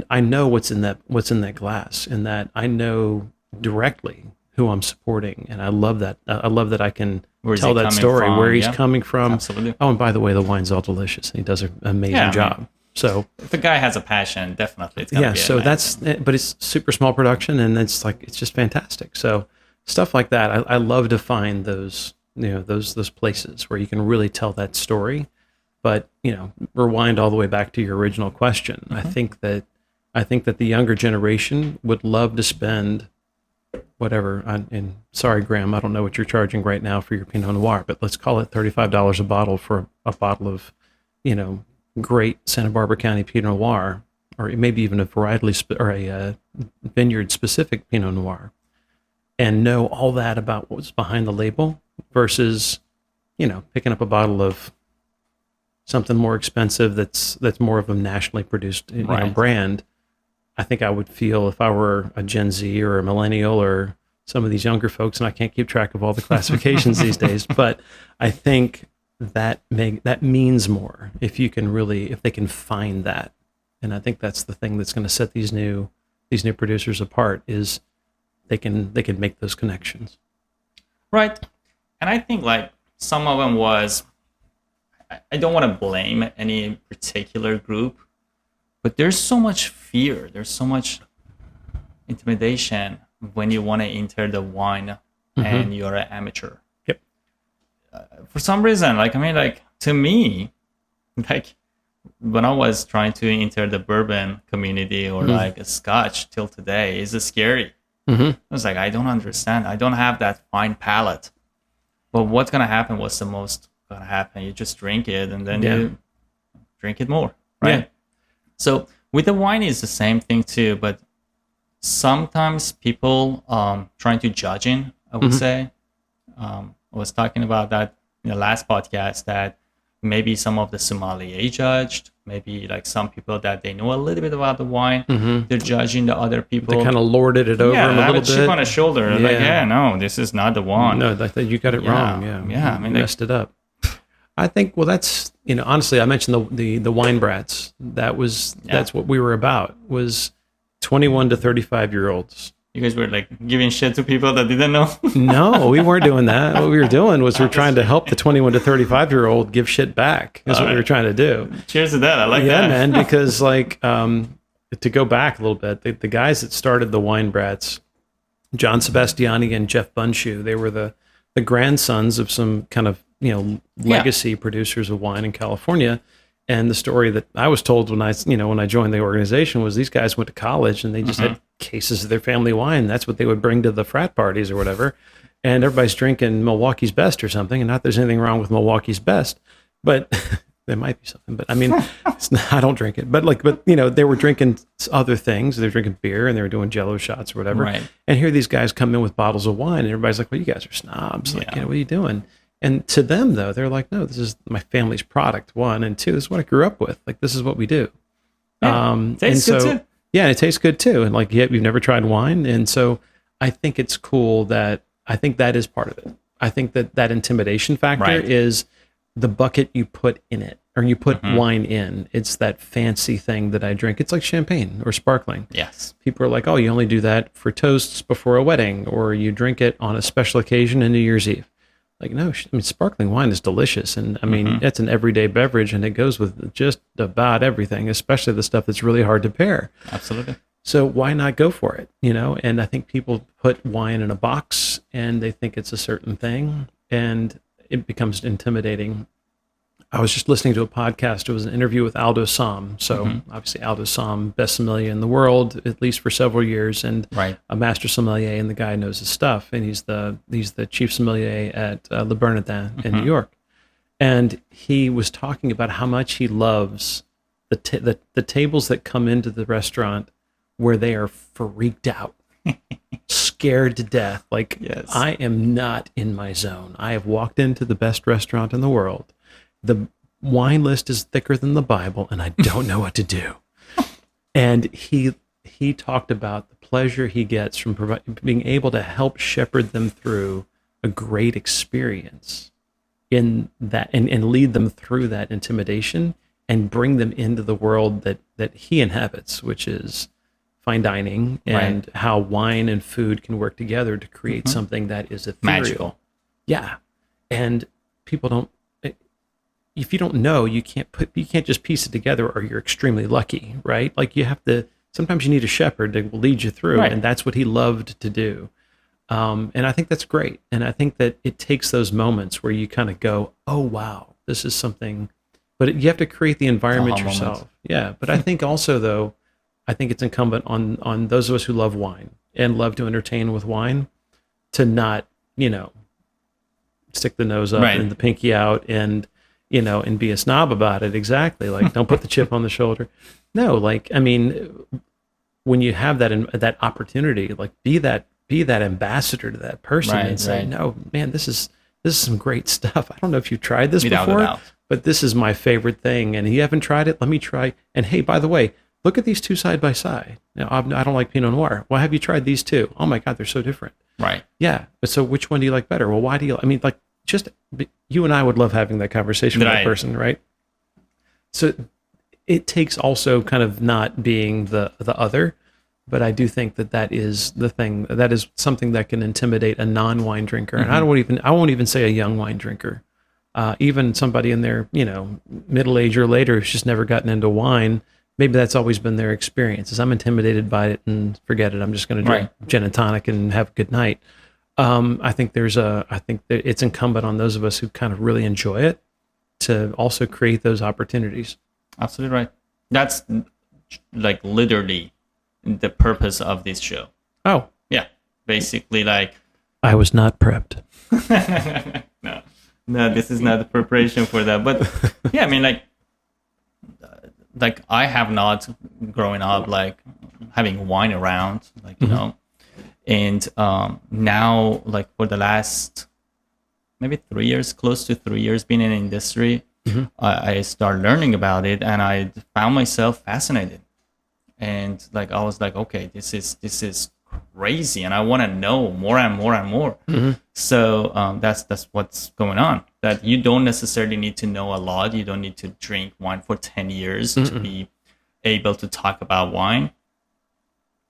I know what's in that glass, and that I know directly who I'm supporting, and I love that. I love that I can tell that story, where he's coming from. Absolutely. Oh, and by the way, the wine's all delicious, and he does an amazing job. So if the guy has a passion, definitely it's gonna be so amazing. but it's super small production, and it's just fantastic. So stuff like that, I love to find those those places where you can really tell that story. But rewind all the way back to your original question. Mm-hmm. I think that the younger generation would love to spend whatever. And sorry, Graham, I don't know what you're charging right now for your Pinot Noir, but let's call it $35 a bottle for a bottle of, great Santa Barbara County Pinot Noir, or maybe even a a vineyard specific Pinot Noir, and know all that about what's behind the label versus, picking up a bottle of something more expensive that's more of a nationally produced brand. I think I would feel, if I were a Gen Z or a millennial or some of these younger folks, and I can't keep track of all the classifications these days, but I think that means more if they can find that. And I think that's the thing that's going to set these new producers apart, is they can make those connections. Right. And I think like some of them was, I don't want to blame any particular group, but there's so much fear, there's so much intimidation when you want to enter the wine and you're an amateur. Yep. For some reason, to me, when I was trying to enter the bourbon community or like a Scotch till today, it's scary. I was like, I don't understand. I don't have that fine palate. But what's going to happen? What's the most going to happen? You just drink it, and then you drink it more, right? Yeah. So with the wine, it's the same thing too. But sometimes people trying to judging, I would say. I was talking about that in the last podcast, that maybe some of the sommelier judged, maybe like some people that they know a little bit about the wine, they're judging the other people. They kind of lorded it over them a little bit. Chip on the shoulder. No, this is not the one. No, you got it wrong. Yeah. I mean, messed it up. I think, that's, honestly, I mentioned the wine brats. That's what we were about, was 21 to 35-year-olds. You guys were like giving shit to people that didn't know? No, we weren't doing that. What we were doing was we're trying to help the 21 to 35-year-old give shit back. Is what we were trying to do. Cheers to that. I like that. Yeah, man, because to go back a little bit, the guys that started the Wine Brats, John Sebastiani and Jeff Bunshu, they were the grandsons of some kind of, legacy producers of wine in California. And the story that I was told when I joined the organization was these guys went to college and they just had cases of their family wine. That's what they would bring to the frat parties or whatever. And everybody's drinking Milwaukee's Best or something. And not that there's anything wrong with Milwaukee's Best, but there might be something. But I mean, I don't drink it. But they were drinking other things. They were drinking beer and they were doing Jello shots or whatever. Right. And here these guys come in with bottles of wine, and everybody's like, "Well, you guys are snobs. Like, what are you doing?" And to them, though, they're like, "No, this is my family's product. One, and two, this is what I grew up with. Like, this is what we do." Tastes good too. Yeah, and it tastes good too. And like, you've never tried wine, and so I think it's cool that I think that is part of it. I think that intimidation factor is the bucket you put in it, or you put wine in. It's that fancy thing that I drink. It's like champagne or sparkling. Yes. People are like, "Oh, you only do that for toasts before a wedding, or you drink it on a special occasion in New Year's Eve." Like, no, I mean, sparkling wine is delicious. And I mean, it's an everyday beverage and it goes with just about everything, especially the stuff that's really hard to pair. Absolutely. So why not go for it? And I think people put wine in a box and they think it's a certain thing and it becomes intimidating. I was just listening to a podcast. It was an interview with Aldo Som. So obviously Aldo Som, best sommelier in the world, at least for several years, and a master sommelier, and the guy knows his stuff. And he's the chief sommelier at Le Bernardin in New York. And he was talking about how much he loves the tables that come into the restaurant where they are freaked out, scared to death. Like, I am not in my zone. I have walked into the best restaurant in the world. The wine list is thicker than the Bible, and I don't know what to do. And he talked about the pleasure he gets from being able to help shepherd them through a great experience in that, and lead them through that intimidation and bring them into the world that he inhabits, which is fine dining, and how wine and food can work together to create something that is ethereal. Magical. Yeah. And people don't, if you don't know, you can't just piece it together, or you're extremely lucky, right? Like, you have to, sometimes you need a shepherd to lead you through, and that's what he loved to do. And I think that's great. And I think that it takes those moments where you kind of go, "Oh, wow, this is something," but you have to create the environment yourself. Moment. Yeah. But I think also, though, I think it's incumbent on those of us who love wine and love to entertain with wine to not, stick the nose up and the pinky out and be a snob about it. Exactly. Like, don't put the chip on the shoulder. No, like, I mean, when you have that opportunity, like, be that ambassador to that person and say, "No, man, this is some great stuff. I don't know if you've tried this before, but this is my favorite thing. And you haven't tried it. Let me try. And hey, by the way, look at these two side by side. Now, I don't like Pinot Noir. Well, have you tried these two? Oh my God, they're so different." Right. Yeah. But so which one do you like better? Well, why do you, I mean, like, just you and I would love having that conversation with that person, right? So it takes also kind of not being the other, but I do think that is the thing, that is something that can intimidate a non-wine drinker. And I won't even say a young wine drinker, even somebody in their, middle age or later who's just never gotten into wine. Maybe that's always been their experience, is I'm intimidated by it and forget it. I'm just going to drink gin and tonic and have a good night. I think that it's incumbent on those of us who kind of really enjoy it to also create those opportunities. Absolutely right. That's like literally the purpose of this show. Oh, yeah. Basically, like, I was not prepped. No, this is not the preparation for that. But yeah, I mean, like I have not growing up like having wine around, like, and now, like, for the last maybe 3 years, close to 3 years being in the industry, I started learning about it, and I found myself fascinated. And like, I was like, okay, this is crazy, and I want to know more and more and more. So that's what's going on. That you don't necessarily need to know a lot. You don't need to drink wine for 10 years to be able to talk about wine.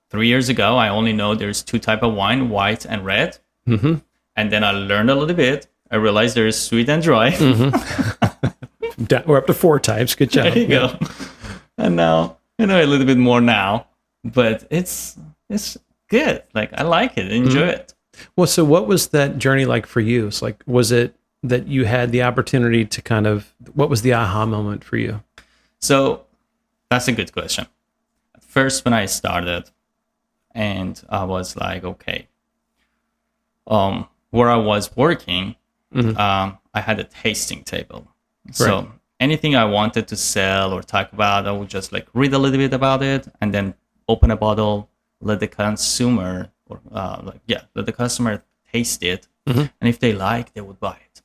3 years ago, I only know there's two types of wine, white and red. And then I learned a little bit. I realized there's sweet and dry. We're up to 4 types. Good job. There you go. And now I know a little bit more now, but it's good. Like I like it, enjoy it. Well, so what was that journey like for you? It's like, was it that you had the opportunity to kind of, what was the aha moment for you? So that's a good question. At first, when I started, and I was like, okay, where I was working, I had a tasting table. So Right. anything I wanted to sell or talk about, I would just like read a little bit about it and then open a bottle, let the consumer let the customer taste it, and if they like, they would buy it.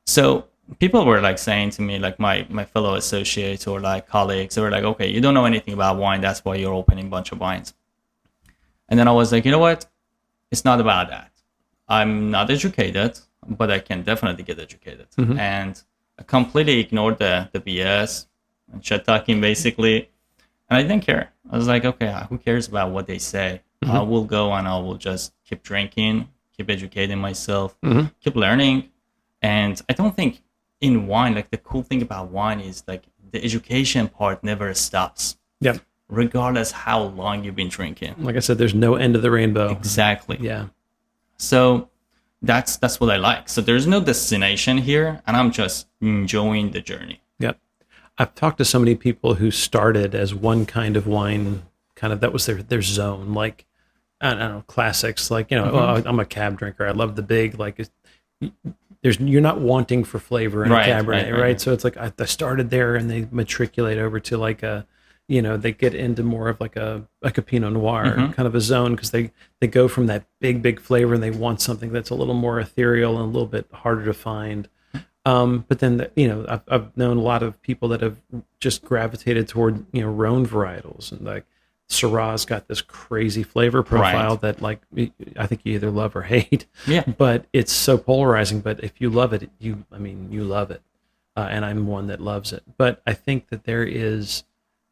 So people were like saying to me, like my fellow associates or like colleagues, they were like, okay, you don't know anything about wine, that's why you're opening a bunch of wines. And then I was like, you know what? It's not about that. I'm not educated, but I can definitely get educated. And I completely ignored the BS and shit talking basically. And I didn't care. I was like, okay, who cares about what they say? I will go and I will just keep drinking, keep educating myself, keep learning. And I don't think in wine, like the cool thing about wine is like the education part never stops, Yeah. regardless how long you've been drinking. Like I said, there's no end of the rainbow. Exactly. Yeah. So that's what I like. So there's no destination here, and I'm just enjoying the journey. Yep. I've talked to so many people who started as one kind of wine, kind of that was their zone. Like, I don't know, classics. Like, oh, I'm a cab drinker. I love the big, like, you're not wanting for flavor in a Cabernet, right? So it's like I started there, and they matriculate over to like a, they get into more of like a Pinot Noir kind of a zone, because they go from that big flavor and they want something that's a little more ethereal and a little bit harder to find. But then I've known a lot of people that have just gravitated toward Rhone varietals, and like Syrah's got this crazy flavor profile that like I think you either love or hate. Yeah. But it's so polarizing. But if you love it, you love it, and I'm one that loves it. But I think that there is,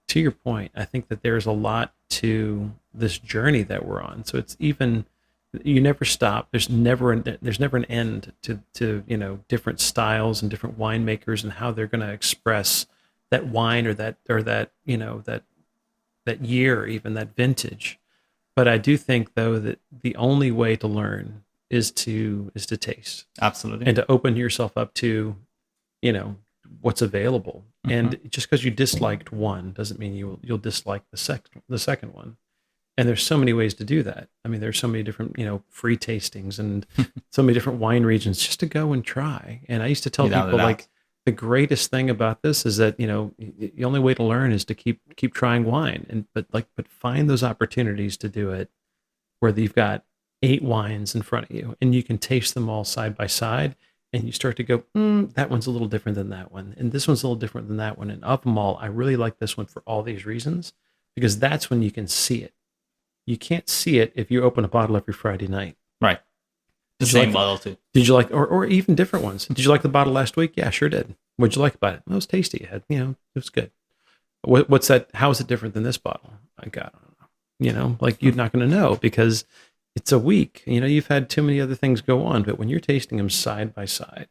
to your point, I think that there's a lot to this journey that we're on. So it's even, you never stop. There's never an end to different styles and different winemakers and how they're going to express that wine or that that year, even that vintage. But I do think though that the only way to learn is to taste. Absolutely. And to open yourself up to, what's available. And just because you disliked one doesn't mean you'll dislike the second one. And there's so many ways to do that. I mean, there's so many different, free tastings and so many different wine regions just to go and try. And I used to tell people, like, the greatest thing about this is that, the only way to learn is to keep trying wine, but find those opportunities to do it where you've got 8 wines in front of you and you can taste them all side by side. And you start to go, that one's a little different than that one. And this one's a little different than that one. And of them all, I really like this one for all these reasons, because that's when you can see it. You can't see it if you open a bottle every Friday night. Right. The same bottle too. Did you like, or even different ones? Did you like the bottle last week? Yeah, sure did. What'd you like about it? Well, it was tasty. It was good. What's that? How is it different than this bottle? I don't know. Like you're not going to know because it's a week. You've had too many other things go on. But when you're tasting them side by side,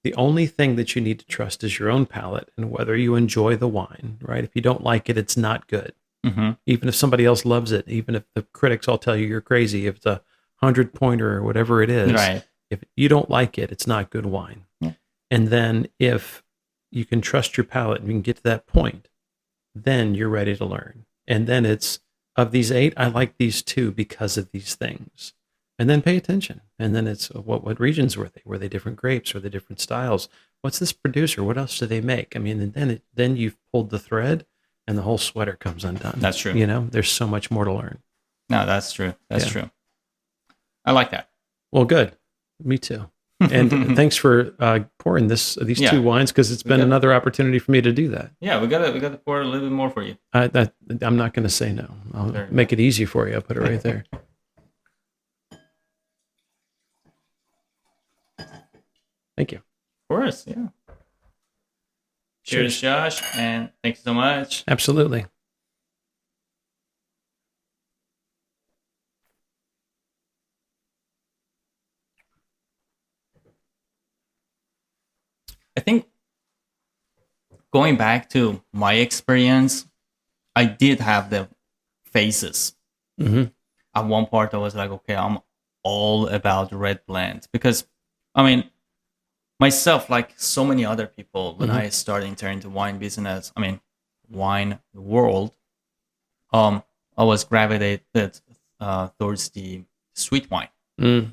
the only thing that you need to trust is your own palate and whether you enjoy the wine, right? If you don't like it, it's not good. Even if somebody else loves it, even if the critics all tell you you're crazy, if it's 100-pointer or whatever it is, right. If you don't like it, it's not good wine. Yeah. And then if you can trust your palate and you can get to that point, then you're ready to learn. And then it's, of these 8, I like these 2 because of these things. And then pay attention. And then it's what regions were they? Were they different grapes? Were they different styles? What's this producer? What else do they make? I mean, and then you've pulled the thread and the whole sweater comes undone. That's true. There's so much more to learn. No, that's true. That's true. I like that. Well, good. Me too. And thanks for pouring these 2 wines, because it's been another opportunity for me to do that. Yeah, we gotta pour a little bit more for you. I'm not going to say no. I'll make it easy for you. I'll put it right there. Thank you. Of course, yeah. Cheers, Josh, and thank you so much. Absolutely. I think going back to my experience, I did have the phases. Mm-hmm. At one part, I was like, okay, I'm all about red blend because, I mean, myself, like so many other people, when Mm-hmm. I started entering into wine business, I mean, wine world, I was gravitated towards the sweet wine, Mm-hmm.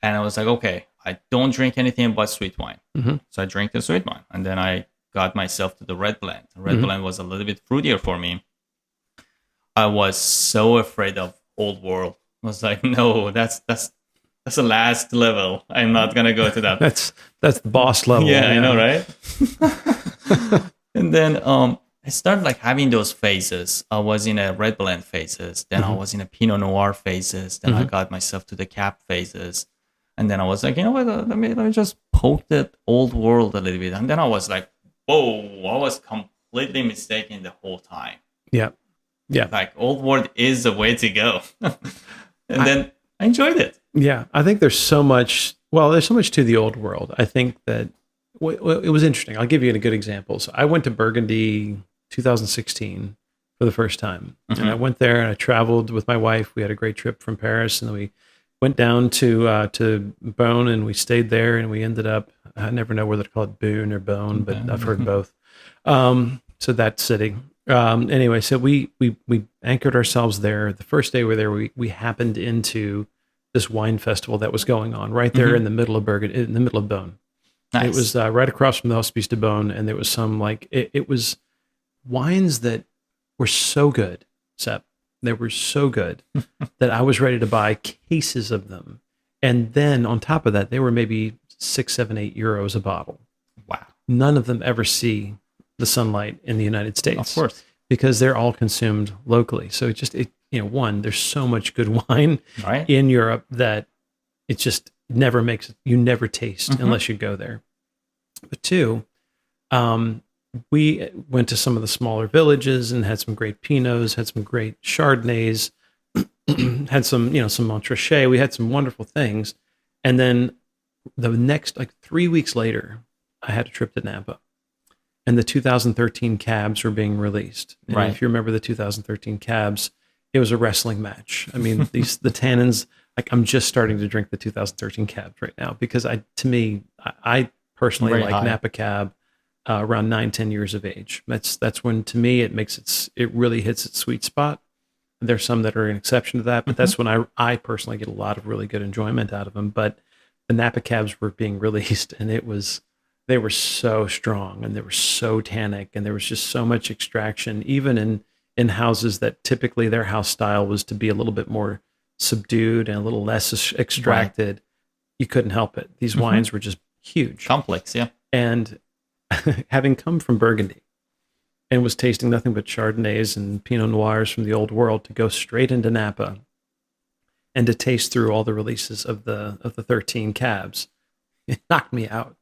and I was like, okay, I don't drink anything but sweet wine, Mm-hmm. so I drank the sweet wine, and then I got myself to the red blend. Red Mm-hmm. blend was a little bit fruitier for me. I was so afraid of old world. I was like, no, that's the last level. I'm not gonna go to that. That's the boss level. Yeah, I know, Yeah. right? And then I started like having those phases. I was in a red blend phases, then I Mm-hmm. was in a Pinot Noir phases, then I Mm-hmm. got myself to the Cap phases, and then I was like, you know what? Let me just poke that old world a little bit, and then I was like, whoa, I was completely mistaken the whole time. Yeah. Yeah. Like old world is the way to go, and I, then I enjoyed it. yeah. I think there's so much. Well, there's so much to the old world. I think that it was interesting. I'll give you a good example. So I went to Burgundy 2016 for the first time, and I Mm-hmm. went there and I traveled with my wife. We had a great trip from Paris, and then we went down to Beaune, and we stayed there, and we ended up. I never know whether to call it Boone or Bone, but I've heard both. So that city. Anyway, so we anchored ourselves there. The first day we were there, we happened into this wine festival that was going on right there Mm-hmm. in the middle of Bergen, in the middle of Beaune. Nice. It was right across from the Hospice de Beaune, and there was some like it was wines that were so good, Sep. They were so good that I was ready to buy cases of them. And then on top of that, they were maybe 6, 7, 8 euros a bottle. Wow. None of them ever see the sunlight in the United States, Of course. because they're all consumed locally. So one, there's so much good wine Right. in Europe that it just never makes you never taste Mhm. unless you go there. But two, we went to some of the smaller villages and had some great Pinots, had some great Chardonnays, had some Montrachet. We had some wonderful things. And then the next, like 3 weeks later, I had a trip to Napa, and the 2013 cabs were being released. And Right. if you remember the 2013 cabs, it was a wrestling match. I mean, the tannins. Like, I'm just starting to drink the 2013 cabs right now because I personally Very like high. Napa cab around 9-10 years of age. That's when, to me, it really hits its sweet spot. There's some that are an exception to that, but that's when I personally get a lot of really good enjoyment out of them. But the Napa cabs were being released, and they were so strong, and they were so tannic, and there was just so much extraction, even in houses that typically their house style was to be a little bit more subdued and a little less extracted. Right. You couldn't help it. These wines were just huge, Complex, yeah. and having come from Burgundy and was tasting nothing but Chardonnays and Pinot Noirs from the old world, to go straight into Napa and to taste through all the releases of the 13 cabs, it knocked me out.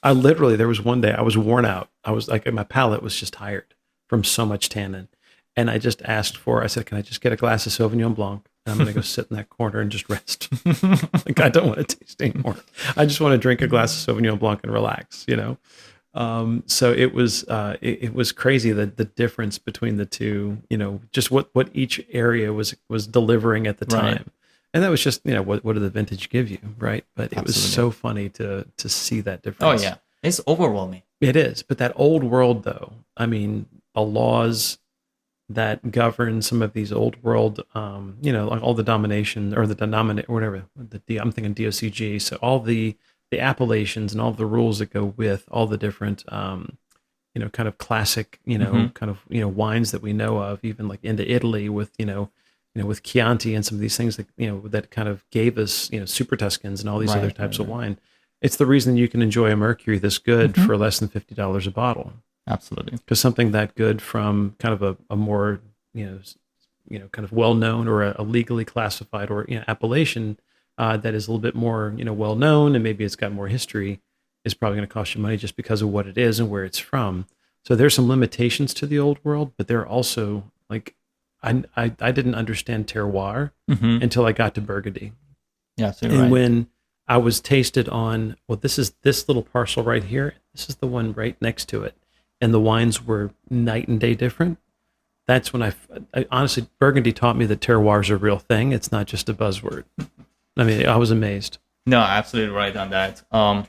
There was one day I was worn out. I was like, my palate was just tired from so much tannin. And I just I said, can I just get a glass of Sauvignon Blanc? And I'm going to go sit in that corner and just rest. Like, I don't want to taste anymore. I just want to drink a glass of Sauvignon Blanc and relax, So it was crazy, the difference between the two, just what each area was delivering at the time. Right. And that was just, what did the vintage give you, right? But it was so funny to see that difference. Oh yeah, it's overwhelming. It is. But that old world, though, I mean, the laws that govern some of these old world, like all the domination or the denominate or whatever. I'm thinking DOCG. So all the appellations and all the rules that go with all the different, kind of classic, kind of, wines that we know of, even like into Italy with, with Chianti and some of these things that, that kind of gave us, Super Tuscans and all these other types of wine. It's the reason you can enjoy a Mercury this good for less than $50 a bottle. Absolutely. Because something that good from kind of a more, kind of well-known or a legally classified or, appellation that is a little bit more, well-known, and maybe it's got more history, is probably going to cost you money just because of what it is and where it's from. So there's some limitations to the old world, but there are also, like, I didn't understand terroir until I got to Burgundy. Yeah, so and when I was tasted on, well, this is this little parcel right here. This is the one right next to it. And the wines were night and day different. that's when I honestly, Burgundy taught me that terroir is a real thing. It's not just a buzzword. I mean, I was amazed. No, absolutely right on that. And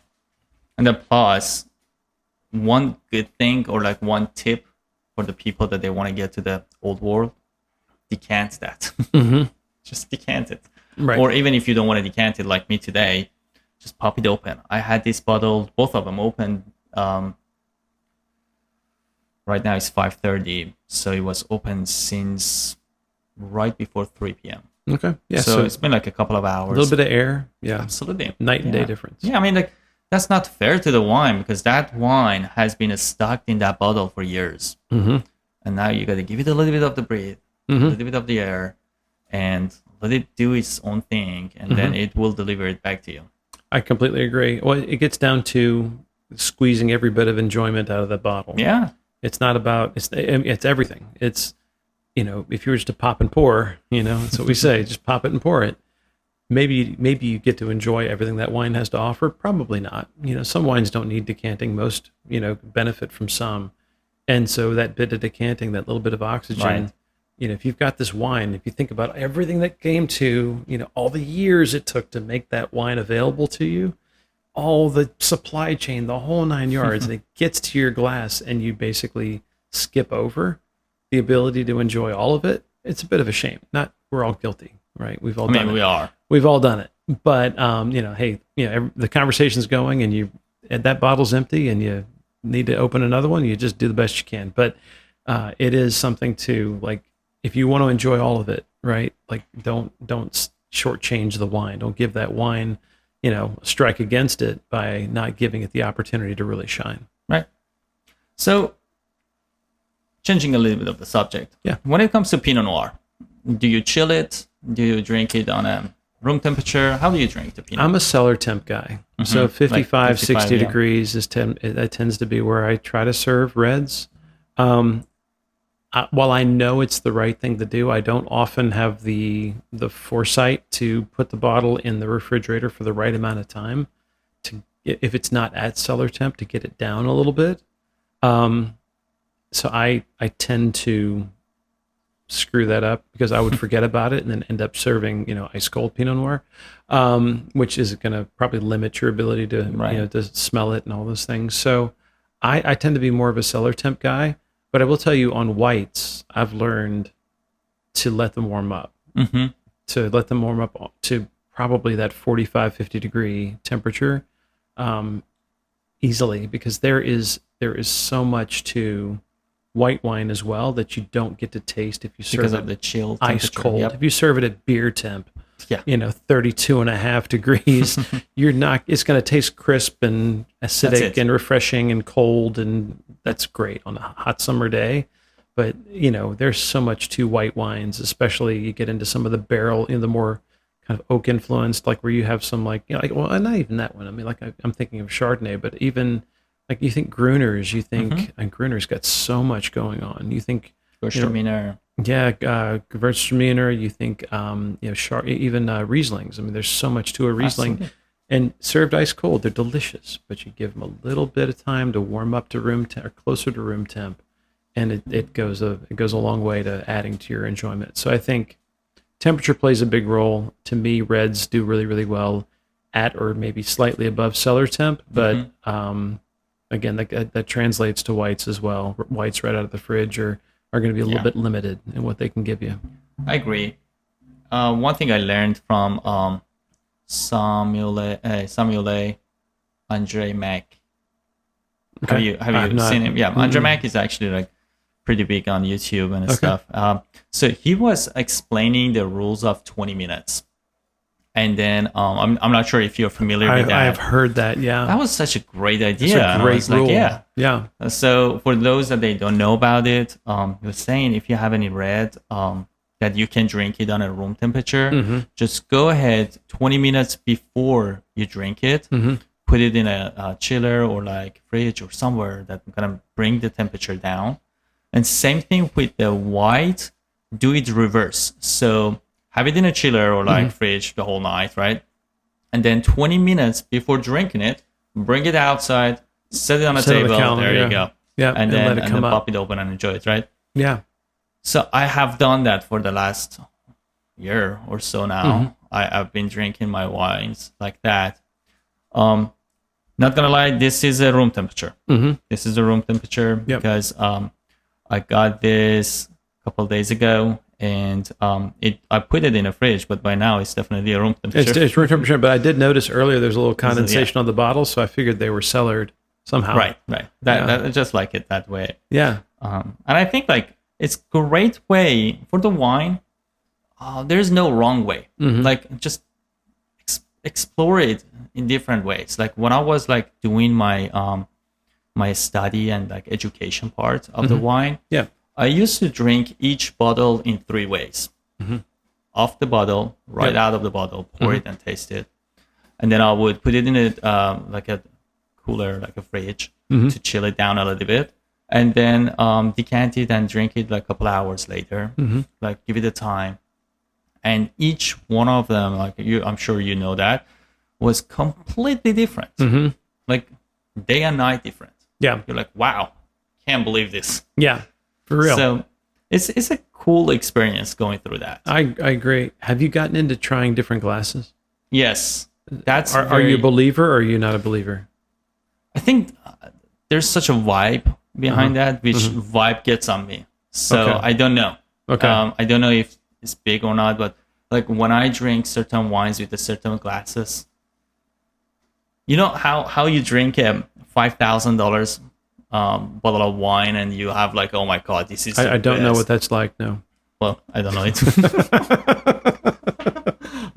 the plus, one good thing or like one tip for the people that they want to get to the old world, decant that. Just decant it. Right. Or even if you don't want to decant it like me today, just pop it open. I had this bottle, both of them open. Right now it's 5:30, so it was open since right before 3 p.m. Okay. Yeah. So it's been like a couple of hours. A little bit of air. Yeah. Absolutely. Night and day difference. Yeah, I mean, like, that's not fair to the wine because that wine has been stuck in that bottle for years. And now you got to give it a little bit of the breath, a little bit of the air, and let it do its own thing, and then it will deliver it back to you. I completely agree. Well, it gets down to squeezing every bit of enjoyment out of the bottle. Yeah. It's not about, it's everything. It's, if you were just to pop and pour, that's what we say, just pop it and pour it. Maybe you get to enjoy everything that wine has to offer. Probably not. Some wines don't need decanting. Most, benefit from some. And so that bit of decanting, that little bit of oxygen, right. If you've got this wine, if you think about everything that came to, all the years it took to make that wine available to you, all the supply chain, the whole 9 yards, and it gets to your glass and you basically skip over the ability to enjoy all of it. It's a bit of a shame. We're all guilty, right? We've all done it. We are. We've all done it. But, hey, the conversation's going and that bottle's empty and you need to open another one. You just do the best you can. But it is something to, like, if you want to enjoy all of it, right? Like, don't shortchange the wine. Don't give that wine, strike against it by not giving it the opportunity to really shine. Right. So, changing a little bit of the subject. Yeah. When it comes to Pinot Noir, do you chill it? Do you drink it on a room temperature? How do you drink the Pinot? I'm a cellar temp guy. So 55, 60 degrees that tends to be where I try to serve reds. While I know it's the right thing to do, I don't often have the foresight to put the bottle in the refrigerator for the right amount of time if it's not at cellar temp, to get it down a little bit. So I tend to screw that up because I would forget about it and then end up serving, ice cold Pinot Noir, which is going to probably limit your ability to, to smell it and all those things. So I tend to be more of a cellar temp guy. But I will tell you, on whites, I've learned to let them warm up. To let them warm up to probably that 45, 50 degree temperature easily, because there is so much to white wine as well that you don't get to taste if you serve because it of the chill ice cold. If you serve it at beer temp, 32 and a half degrees, it's going to taste crisp and acidic and refreshing and cold, and that's great on a hot summer day. But, there's so much to white wines, especially you get into some of the barrel, the more kind of oak influenced, like where you have some not even that one. I mean, like I'm thinking of Chardonnay, but even like you think Gruners, and Gruner's got so much going on. You think Gewürztraminer. Gewürztraminer. You think, even Rieslings. I mean, there's so much to a Riesling. Absolutely. And served ice cold, they're delicious. But you give them a little bit of time to warm up to room temp or closer to room temp, and it goes a long way to adding to your enjoyment. So I think temperature plays a big role. To me, reds do really, really well at or maybe slightly above cellar temp, but again, that translates to whites as well. Whites right out of the fridge are going to be a little bit limited in what they can give you. I agree. One thing I learned from Samuel Andre Mack. Okay. Have you seen him? Yeah, Andre Mack is actually like pretty big on YouTube and stuff. So he was explaining the rules of 20 minutes. And then I'm not sure if you're familiar with that. I've heard that, yeah. That was such a great idea. It's a great rule. Like, yeah. So for those that they don't know about it, he was saying if you have any red that you can drink it on a room temperature, just go ahead 20 minutes before you drink it, put it in a chiller or like fridge or somewhere that's gonna bring the temperature down. And same thing with the white, do it reverse. So have it in a chiller or like fridge the whole night, right? And then 20 minutes before drinking it, bring it outside, set it on a table. There you go. Yeah, and then let it come up. pop it open and enjoy it, right? Yeah. So I have done that for the last year or so now. I've been drinking my wines like that. Not gonna lie, this is a room temperature. This is a room temperature because I got this a couple of days ago, and I put it in a fridge, but by now it's definitely a room temperature. It's room temperature, but I did notice earlier there's a little condensation on the bottle, so I figured they were cellared somehow. Right. That just like it that way. Yeah. And I think like it's great way for the wine. There's no wrong way. Like just explore it in different ways. Like when I was like doing my my study and like education part of the wine, I used to drink each bottle in 3 ways. Off the bottle, right out of the bottle, pour it and taste it, and then I would put it in like a cooler, like a fridge, to chill it down a little bit, and then decant it and drink it like a couple hours later. Like give it a time. And each one of them, like I'm sure you know that, was completely different. Like day and night different. Yeah. You're like, wow, can't believe this. Yeah, for real. So it's a cool experience going through that. I agree. Have you gotten into trying different glasses? Yes. Are you a believer or are you not a believer? I think there's such a vibe behind that, which vibe gets on me. So I don't know. I don't know if it's big or not, but like when I drink certain wines with a certain glasses, you know how you drink a $5,000 bottle of wine and you have like, oh my god, this is I don't know what that's like. No. Well, I don't know it.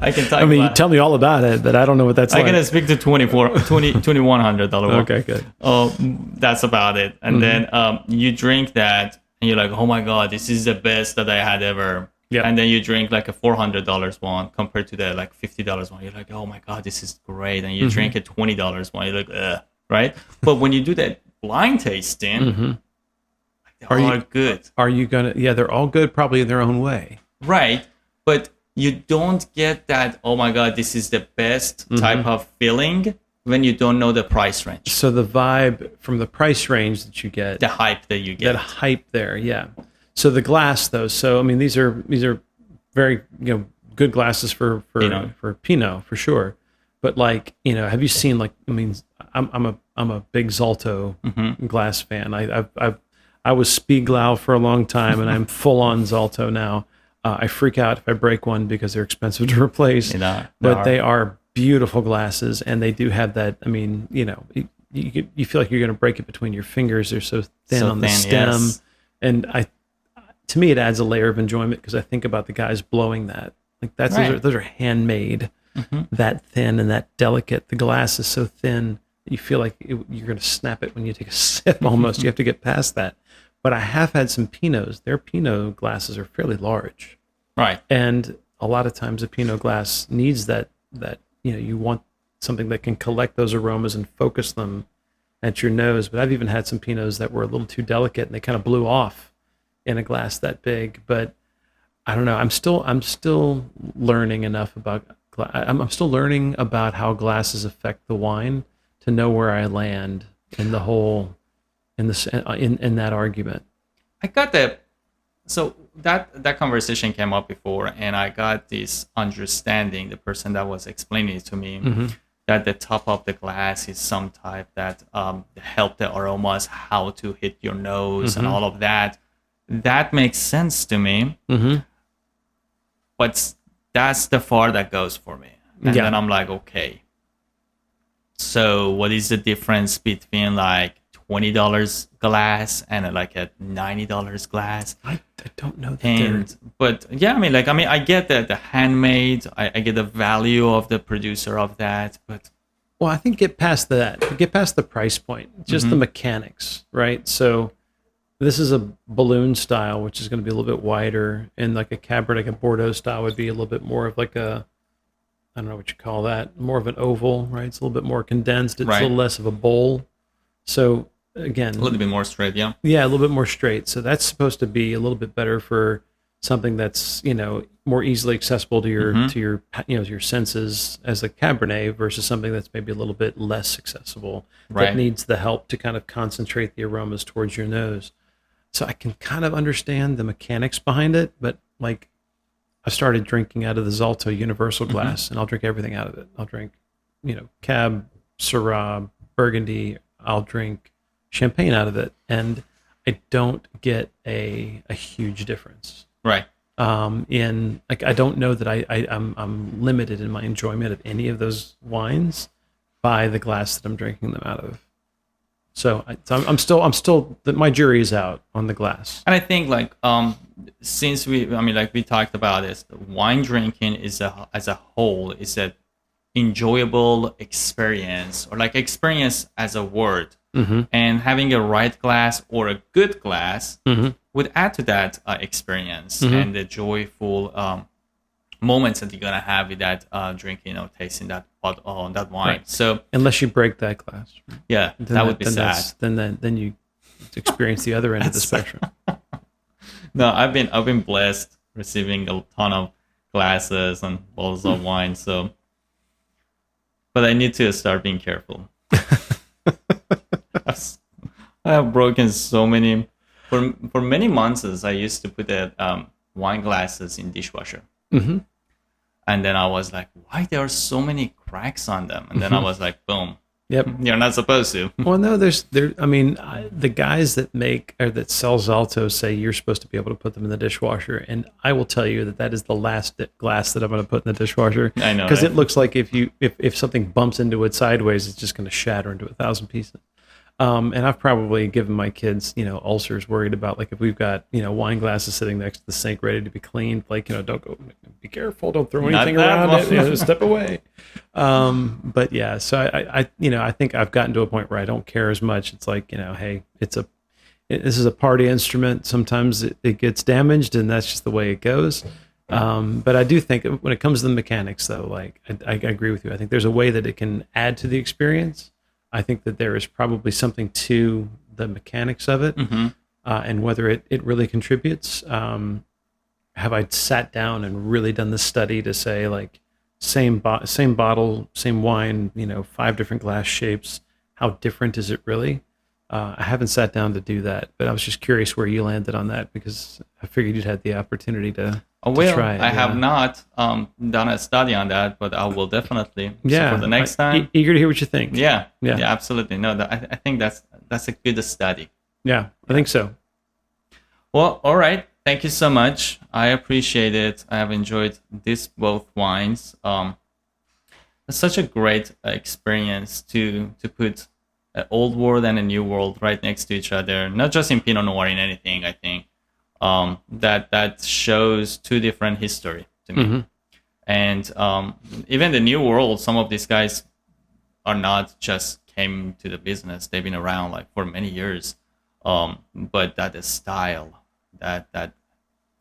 I can tell. I mean, you tell me all about it, but I don't know what that's like. I can speak to $2,100. Okay, good. Oh, that's about it. And then you drink that, and you're like, oh my god, this is the best that I had ever. Yeah. And then you drink like a $400 one compared to the like $50 one. You're like, oh my god, this is great. And you drink a $20 one. You're like, ugh, right? But when you do that blind tasting, they're all good. Are you gonna? Yeah, they're all good, probably in their own way. Right, but you don't get that. Oh my god, this is the best type of feeling when you don't know the price range. So the vibe from the price range that you get, the hype that you get, that hype there, yeah. So the glass, though. So I mean, these are very good glasses for Pinot for sure. But like have you seen like I mean I'm a big Zalto glass fan. I was Spieglau for a long time, and I'm full on Zalto now. I freak out if I break one because they're expensive to replace. But they are beautiful glasses, and they do have that. I mean, you feel like you're going to break it between your fingers. They're so thin on the stem, and to me, it adds a layer of enjoyment because I think about the guys blowing that. Like those are handmade, that thin and that delicate. The glass is so thin that you feel like you're going to snap it when you take a sip. Almost, you have to get past that. But I have had some Pinots. Their Pinot glasses are fairly large, right? And a lot of times a Pinot glass needs that you want something that can collect those aromas and focus them at your nose. But I've even had some Pinots that were a little too delicate and they kind of blew off in a glass that big. But I don't know. I'm still learning enough about. I'm still learning about how glasses affect the wine to know where I land in the whole. In that argument, I got so that conversation came up before, and I got this understanding. The person that was explaining it to me that the top of the glass is some type that help the aromas how to hit your nose and all of that. That makes sense to me, but that's the far that goes for me. And then I'm like, okay, so what is the difference between like $20 glass and like a $90 glass? I don't know that. But yeah, I get the handmade. I get the value of the producer of that. But I think get past the price point, just the mechanics, right? So this is a balloon style, which is going to be a little bit wider, and like a Cabernet, like a Bordeaux style, would be a little bit more of like a, I don't know what you call that, more of an oval, right? It's a little bit more condensed. It's a little less of a bowl. So again, a little bit more straight, yeah, a little bit more straight. So that's supposed to be a little bit better for something that's more easily accessible to your senses as a Cabernet versus something that's maybe a little bit less accessible that needs the help to kind of concentrate the aromas towards your nose. So I can kind of understand the mechanics behind it, but like I started drinking out of the Zalto Universal glass, and I'll drink everything out of it. I'll drink, Cab, Syrah, Burgundy. I'll drink champagne out of it, and I don't get a huge difference. Right. In like, I don't know that I'm limited in my enjoyment of any of those wines by the glass that I'm drinking them out of. So I'm still my jury is out on the glass. And I think like since we talked about this, wine drinking is as a whole is a enjoyable experience, or like experience as a word. Mm-hmm. And having a right glass or a good glass Mm-hmm. would add to that experience Mm-hmm. and the joyful moments that you're gonna have with that drinking or tasting that that wine. Right. So Unless you break that glass, yeah, then that would be then sad. then you experience the other end of the spectrum. No, I've been blessed receiving a ton of glasses and bottles of wine. So, but I need to start being careful. I have broken so many. For many months, I used to put the wine glasses in dishwasher. Mm-hmm. And then I was like, why there are so many cracks on them? And then I was like, boom. Yep. You're not supposed to. Well, no, the guys that make or that sell Zalto say you're supposed to be able to put them in the dishwasher, and I will tell you that is the last glass that I'm going to put in the dishwasher. I know, because right? it looks like if something bumps into it sideways, it's just going to shatter into 1,000 pieces. And I've probably given my kids, ulcers, worried about like if we've got, wine glasses sitting next to the sink ready to be cleaned, like, don't go, be careful, don't throw anything around it, step away. But yeah, so I think I've gotten to a point where I don't care as much. It's like, hey, this is a party instrument. Sometimes it gets damaged, and that's just the way it goes. But I do think when it comes to the mechanics, though, like I agree with you. I think there's a way that it can add to the experience. I think that there is probably something to the mechanics of it, Mm-hmm. and whether it really contributes. Have I sat down and really done the study to say, like, same bottle, same wine, 5 different glass shapes, how different is it really? I haven't sat down to do that, but I was just curious where you landed on that, because I figured you'd had the opportunity to try it. I have not done a study on that, but I will definitely. Yeah, So for the next time. Eager to hear what you think. Yeah, Yeah. absolutely. No, I think that's a good study. Yeah, I think so. Well, all right. Thank you so much. I appreciate it. I have enjoyed both wines. It's such a great experience to put an old world and a new world right next to each other. Not just in Pinot Noir, in anything. I think that shows 2 different history to me. Mm-hmm. And even the new world, some of these guys are not just came to the business. They've been around like for many years. But that is style, that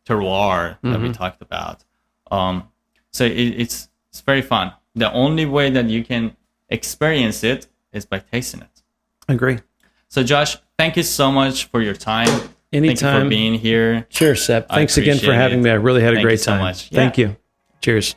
terroir that we talked about. So it's very fun. The only way that you can experience it is by tasting it. I agree. So Josh, thank you so much for your time. Anytime. Thank you for being here. Cheers, Sep. I Thanks again for appreciate having it. me. I really had a Thank great you so time. much. Thank Yeah. you. Cheers.